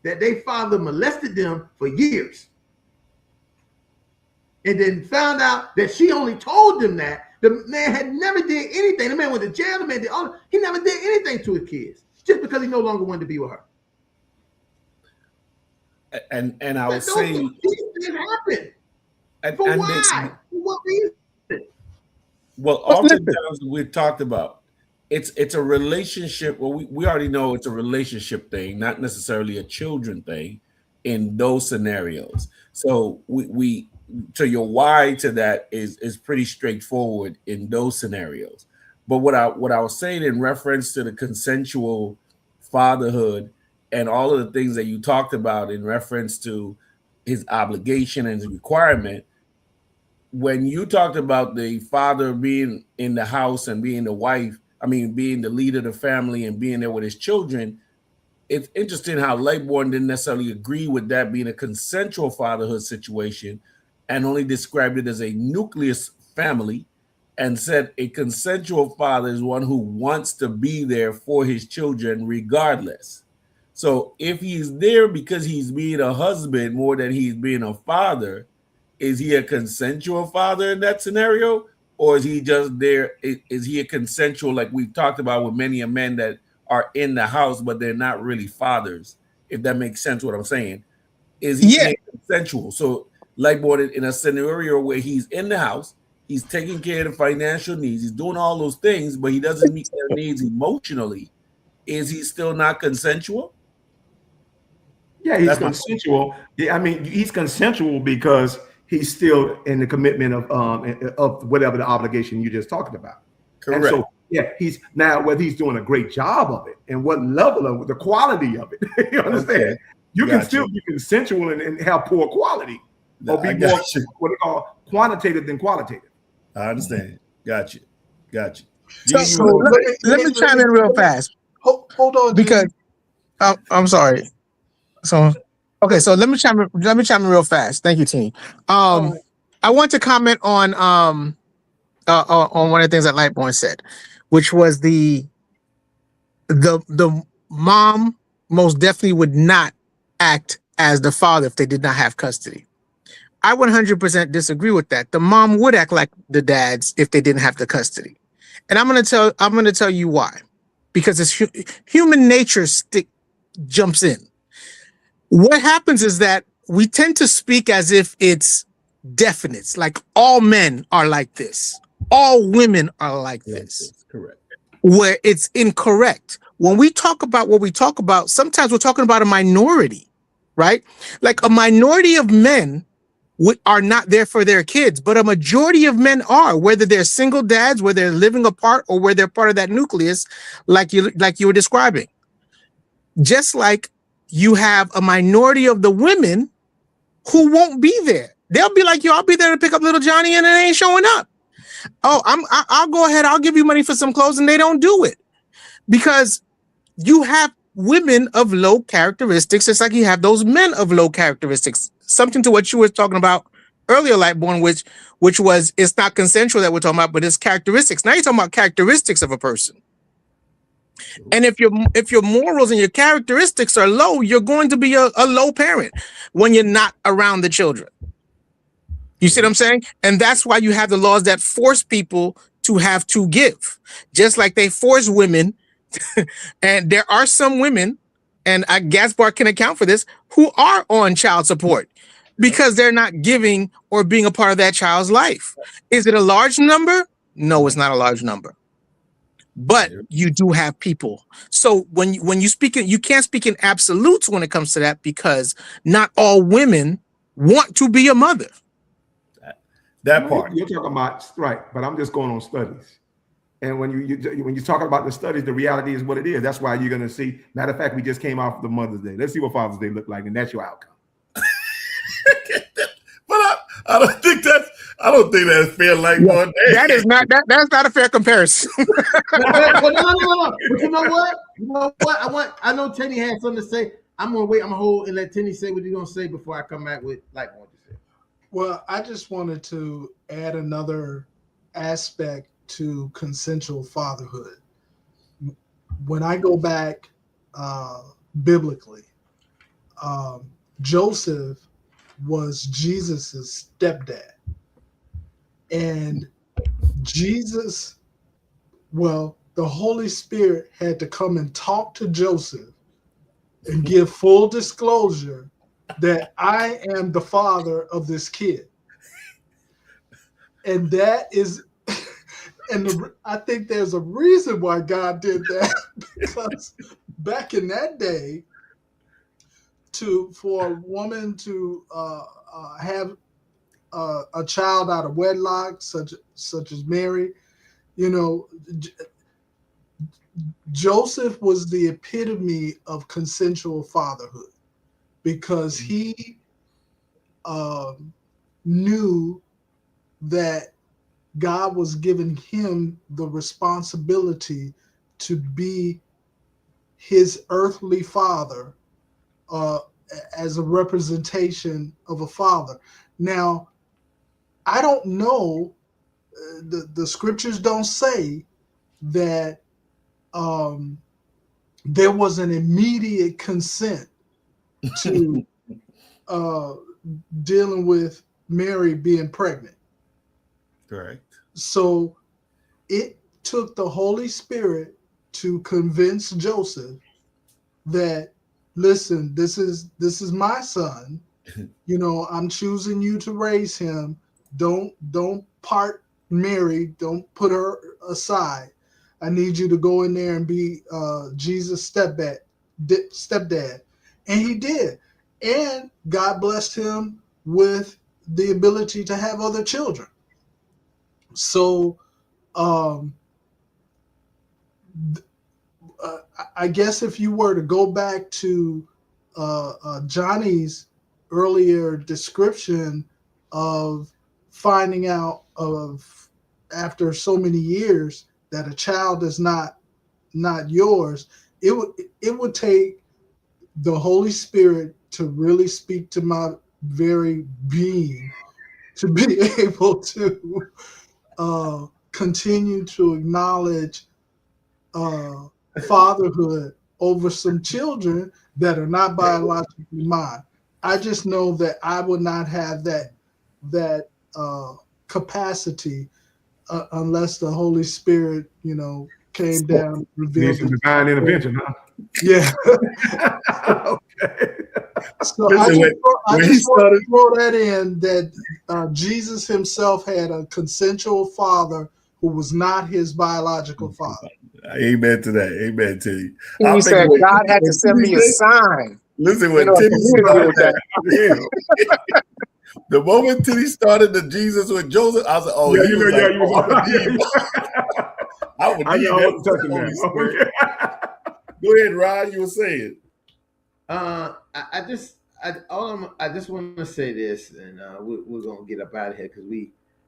that their father molested them for years, and then found out that she only told them that the man had never did anything. The man went to jail. The man did he never did anything to his kids just because he no longer wanted to be with her. And I was saying, these things happen. For why? For what reason? Well, oftentimes we've talked about it's a relationship. Well, we already know it's a relationship thing, not necessarily a children thing in those scenarios. So we to your why to that is pretty straightforward in those scenarios. But what I was saying in reference to the consensual fatherhood and all of the things that you talked about in reference to his obligation and his requirement, when you talked about the father being in the house and being the being the leader of the family and being there with his children, it's interesting how Lightborn didn't necessarily agree with that being a consensual fatherhood situation and only described it as a nucleus family and said a consensual father is one who wants to be there for his children regardless. So if he's there because he's being a husband more than he's being a father, is he a consensual father in that scenario? Or is he just there? Is he a consensual, like we've talked about with many men that are in the house, but they're not really fathers, if that makes sense what I'm saying? Is he consensual? So like in a scenario where he's in the house, he's taking care of the financial needs, he's doing all those things, but he doesn't meet their needs emotionally. Is he still not consensual? Yeah, he's consensual. Yeah, I mean, he's consensual because he's still in the commitment of whatever the obligation you just talked about. Correct. And so, yeah, he's now whether he's doing a great job of it and what level of the quality of it. You understand? Okay. You can still be consensual and have poor quality, or be more what they call quantitative than qualitative. I understand. Got you. So let me chime in real fast. Hold on, because I'm sorry. So let me chime in real fast. Thank you, team. I want to comment on one of the things that Lightborn said, which was the mom most definitely would not act as the father if they did not have custody. I 100% disagree with that. The mom would act like the dads if they didn't have the custody, and I'm going to tell you why. Because it's human nature jumps in. What happens is that we tend to speak as if it's definite, like all men are like this, all women are like this. Correct. Where it's incorrect. When we talk about what we talk about, sometimes we're talking about a minority, right? Like a minority of men are not there for their kids, but a majority of men are, whether they're single dads, whether they're living apart, or whether they're part of that nucleus, like you were describing. Just like you have a minority of the women who won't be there. They'll be like, yo, I'll be there to pick up little Johnny, and it ain't showing up. Oh, I'll go ahead, I'll give you money for some clothes, and they don't do it. Because you have women of low characteristics, just like you have those men of low characteristics. Something to what you were talking about earlier, Lightborn, which was, it's not consensual that we're talking about, but it's characteristics. Now you're talking about characteristics of a person. And if your morals and your characteristics are low, you're going to be a low parent when you're not around the children. You see what I'm saying? And that's why you have the laws that force people to have to give, just like they force women. And there are some women, and Gaspar can account for this, who are on child support because they're not giving or being a part of that child's life. Is it a large number? No, it's not a large number. But you do have people. So when you speak, you can't speak in absolutes when it comes to that, because not all women want to be a mother. That part. You're talking about, right, but I'm just going on studies. And when you're talking about the studies, the reality is what it is. That's why you're going to see, matter of fact, we just came off the Mother's Day. Let's see what Father's Day looked like, and that's your outcome. But I don't think that's fair. Like, yeah, that's not a fair comparison. But no. But you know what? I know Tenny had something to say. I'm gonna wait. I'm gonna hold and let Tenny say what he's gonna say before I come back with like what you said. Well, I just wanted to add another aspect to consensual fatherhood. When I go back biblically, Joseph was Jesus's stepdad, and Jesus, well, the Holy Spirit had to come and talk to Joseph and give full disclosure that I am the father of this kid. And that is, and I think there's a reason why God did that, because back in that day, for a woman to have a child out of wedlock, such as Mary, Joseph was the epitome of consensual fatherhood, because he knew that God was giving him the responsibility to be his earthly father, as a representation of a father. Now, I don't know, the scriptures don't say that there was an immediate consent to dealing with Mary being pregnant. Correct. So it took the Holy Spirit to convince Joseph that, listen, this is my son. I'm choosing you to raise him. Don't part Mary. Don't put her aside. I need you to go in there and be Jesus' stepdad. And he did. And God blessed him with the ability to have other children. So I guess if you were to go back to Johnny's earlier description of finding out after so many years that a child is not yours, it would take the Holy Spirit to really speak to my very being to be able to continue to acknowledge fatherhood over some children that are not biologically mine. I just know that I would not have that capacity unless the Holy Spirit, came down and revealed some divine intervention, huh? Yeah. Okay. So I just want to throw that in, that Jesus himself had a consensual father who was not his biological father. Amen to that. Amen to you. He said God had to send me a sign. Listen, when Timmy started that, The moment till he started the Jesus with Joseph, I was like, oh, Yeah, he you know, was yeah, like, you oh, was. I would I need know I that wasn't touching Holy that. Spirit. Go ahead, Ryan. You were saying. I just want to say this, and we're gonna get up out of here because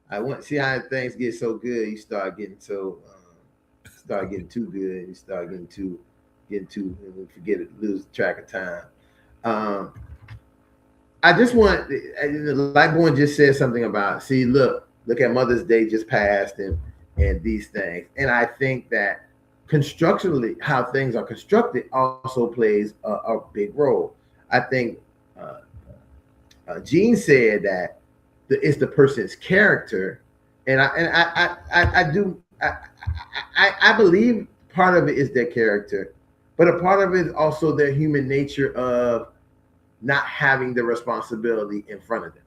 I want to see how things get so good. You start getting too good. You start getting too, and we forget it, lose track of time. I just want, like Bourne just said something about, see, look at Mother's Day just passed and these things. And I think that constructionally, how things are constructed also plays a big role. I think Gene said that it's the person's character. And I believe part of it is their character, but a part of it is also their human nature of not having the responsibility in front of them,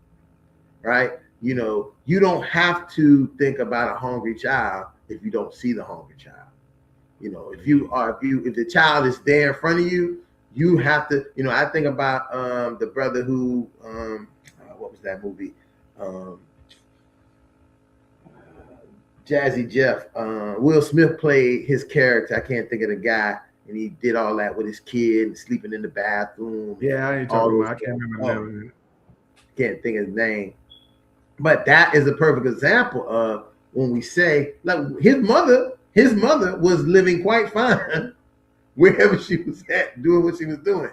right? You know, you don't have to think about a hungry child if you don't see the hungry child. You know, if the child is there in front of you, you have to, you know, I think about the brother who, what was that movie? Jazzy Jeff. Will Smith played his character. I can't think of the guy. And he did all that with his kid and sleeping in the bathroom. Yeah, I ain't talking about. I can't remember that. Can't think of his name. But that is a perfect example of when we say, like, his mother was living quite fine wherever she was at, doing what she was doing.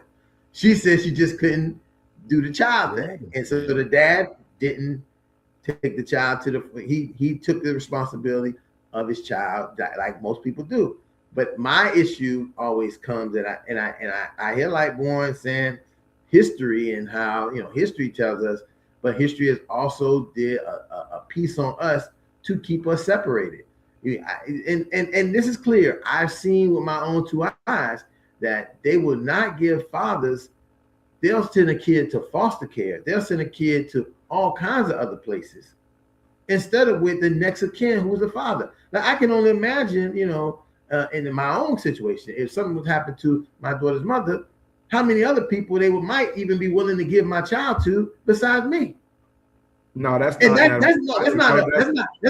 She said she just couldn't do the child thing. And so the dad didn't take the child to he took the responsibility of his child, like most people do. But my issue always comes, and I hear like Warren saying history and how, you know, history tells us, but history has also did a piece on us to keep us separated. And this is clear. I've seen with my own two eyes that they will not give fathers. They'll send a kid to foster care. They'll send a kid to all kinds of other places instead of with the next of kin who's the father. Now I can only imagine, you know, in my own situation, if something would happen to my daughter's mother, how many other people might even be willing to give my child to besides me? No, that's and not. that's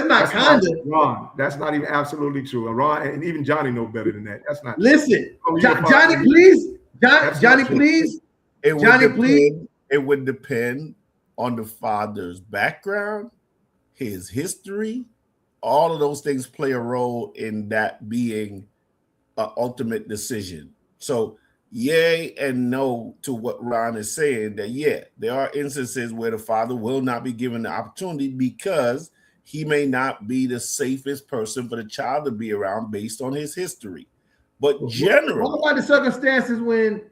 not kind of wrong. That's not even absolutely true. Ron and even Johnny know better than that. That's not. Listen, Johnny, please, Johnny, please, Johnny, please. It would depend on the father's background, his history. All of those things play a role in that being an ultimate decision. So, yay and no to what Ron is saying, that, yeah, there are instances where the father will not be given the opportunity because he may not be the safest person for the child to be around based on his history. But generally, what about the circumstances when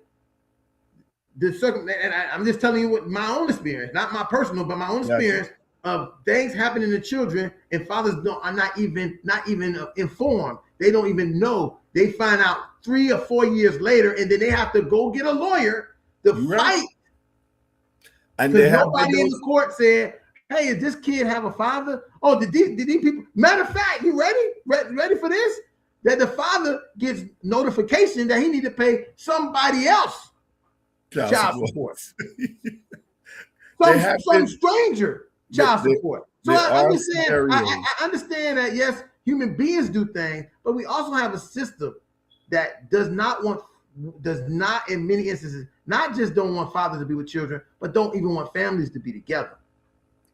and I'm just telling you what my own experience, not my personal, but my own experience of things happening to children, and fathers are not even informed. They don't even know. They find out 3 or 4 years later, and then they have to go get a lawyer to fight. And nobody in the court said, "Hey, does this kid have a father?" Oh, did these people? Matter of fact, you ready for this? That the father gets notification that he need to pay somebody else child support. some stranger child support. So I'm just saying, I understand that, yes, human beings do things, but we also have a system that does not in many instances, not just don't want fathers to be with children, but don't even want families to be together.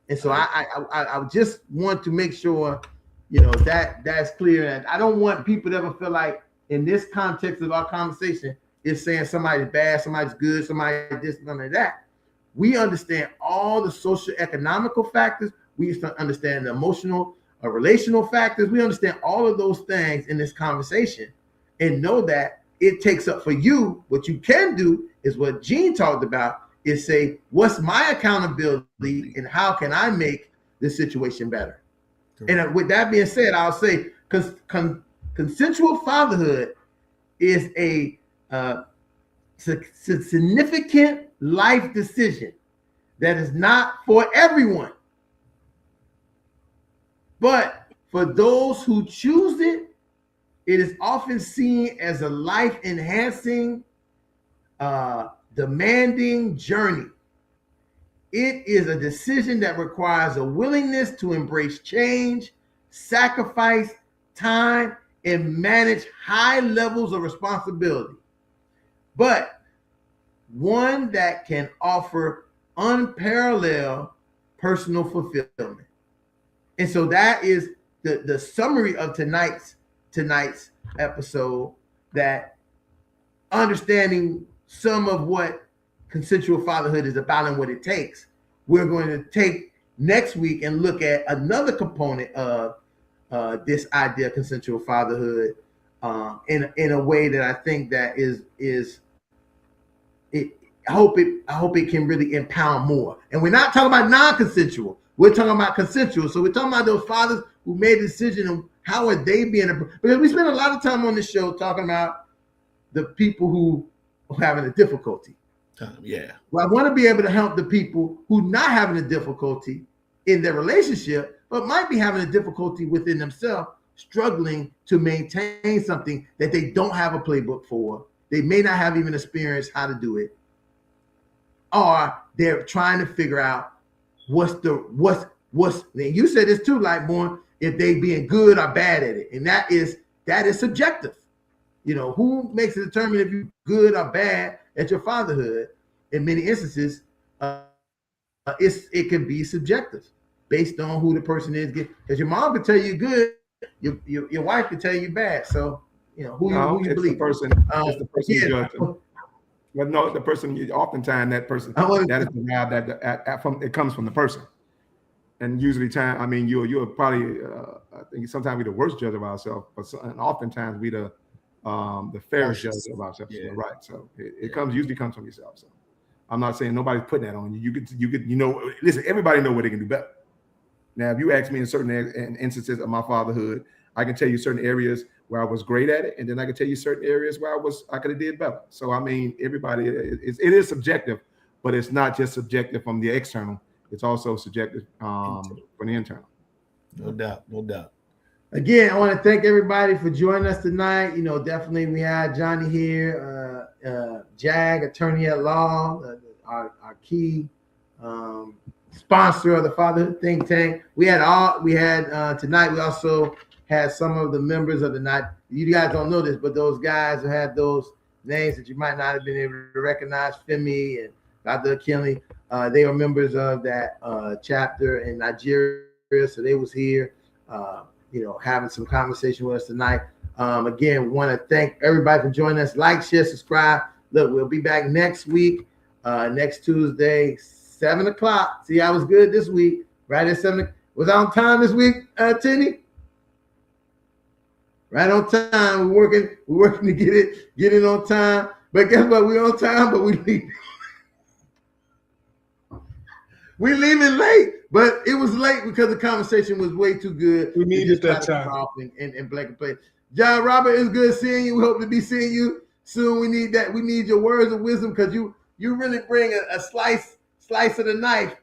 And so I just want to make sure, you know, that's clear. And I don't want people to ever feel like in this context of our conversation, it's saying somebody's bad, somebody's good, somebody's this, somebody that. We understand all the social economical factors. We understand the emotional or relational factors. We understand all of those things in this conversation and know that it takes up for you. What you can do is what Gene talked about, is say, what's my accountability and how can I make this situation better? And with that being said, I'll say consensual fatherhood is a significant life decision that is not for everyone. But for those who choose it, it is often seen as a life-enhancing, demanding journey. It is a decision that requires a willingness to embrace change, sacrifice time, and manage high levels of responsibility, but one that can offer unparalleled personal fulfillment. And so that is the summary of tonight's episode, that understanding some of what consensual fatherhood is about and what it takes. We're going to take next week and look at another component of this idea of consensual fatherhood in a way that I think that is I hope it can really empower more. And we're not talking about non-consensual. We're talking about consensual. So we're talking about those fathers who made a decision and how are they being, because we spend a lot of time on this show talking about the people who are having a difficulty. Yeah. Well, I want to be able to help the people who not having a difficulty in their relationship, but might be having a difficulty within themselves, struggling to maintain something that they don't have a playbook for. They may not have even experienced how to do it. Or they're trying to figure out what's and you said this too, Lightborn, if they being good or bad at it. And that is subjective. You know, who makes it determine if you're good or bad at your fatherhood? In many instances, it can be subjective based on who the person is. Because your mom can tell you good, your wife can tell you bad. So, you know, who you believe. It's the person judging. But no, the person, oftentimes that person, that is derived from, it comes from the person. And usually you're probably, I think sometimes we're the worst judge of ourselves, and oftentimes we the fairest judge of ourselves. Yeah. Right. So it usually comes from yourself. So I'm not saying nobody's putting that on you. You know, listen, everybody know what they can do better. Now, if you ask me in certain instances of my fatherhood, I can tell you certain areas where I was great at it, and then I can tell you certain areas where I could have did better. So I mean, everybody, it is subjective, but it's not just subjective from the external. It's also subjective from the internal. No doubt. Again, I want to thank everybody for joining us tonight. You know, definitely we had Johnny here, Jag, attorney at law, our key sponsor of the Fatherhood Think Tank. We had tonight. We also had some of the members of the night. You guys don't know this, but those guys who had those names that you might not have been able to recognize, Femi and Dr. Kinley, they were members of that chapter in Nigeria, so they was here, having some conversation with us tonight. Again, want to thank everybody for joining us. Like, share, subscribe. Look, we'll be back next week, next Tuesday, 7 o'clock. See, I was good this week, right at 7. Was I on time this week, Tinny? Right on time. We're working to get it on time. But guess what? We're on time, but we leave. We're leaving late, but it was late because the conversation was way too good. We needed that time. And Black and Play. John Robert, it's good seeing you. We hope to be seeing you soon. We need that. We need your words of wisdom, because you really bring a slice of the knife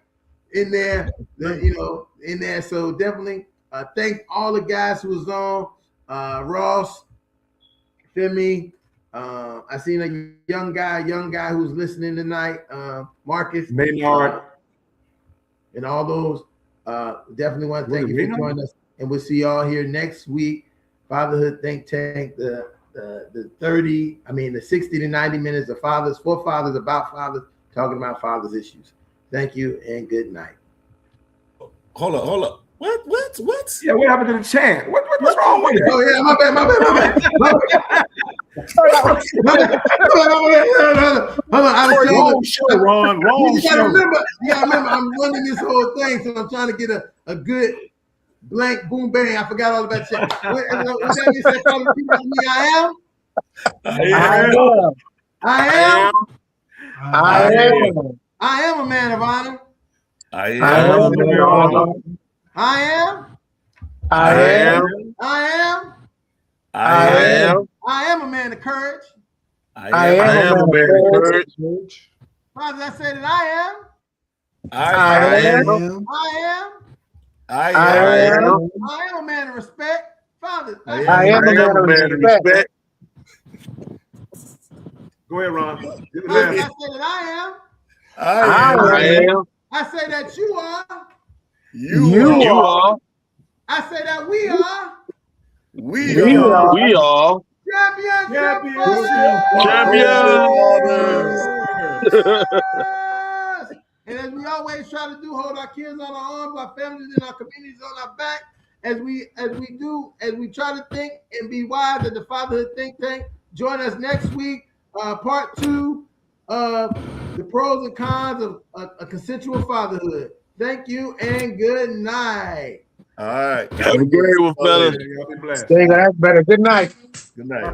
in there, in there. So definitely thank all the guys who was on. Ross, Femi, I seen a young guy who's listening tonight, Marcus, Maynard, and all those. Definitely want to thank you for joining us, and we'll see y'all here next week. Fatherhood Think Tank, the 60 to 90 minutes of fathers, for fathers, about fathers, talking about fathers' issues. Thank you and good night. Hold up. What? Yeah, what happened to the chant? What's wrong with it? Oh yeah, my bad. Hold on. Wrong show, Ron. Wrong show. You gotta remember, I'm running this whole thing, so I'm trying to get a good blank boom bang. I forgot all about that. I am a man of honor. I am a man of honor. I am a man of courage. I am a man of courage. Father, I say that I am a man of respect. Father, I am a man of respect. Go ahead, Ron. Father, I say that I I say that you are. You are. I say that we are. We We are. are. We are. Championship Champions. And as we always try to do, hold our kids on our arms, our families and our communities on our back, as we try to think and be wise at the Fatherhood Think Tank. Join us next week, part 2 of the pros and cons of a consensual fatherhood. Thank you and good night. All right. Have a great one, fellas. Y'all be blessed. Stay better. Good night. Good night.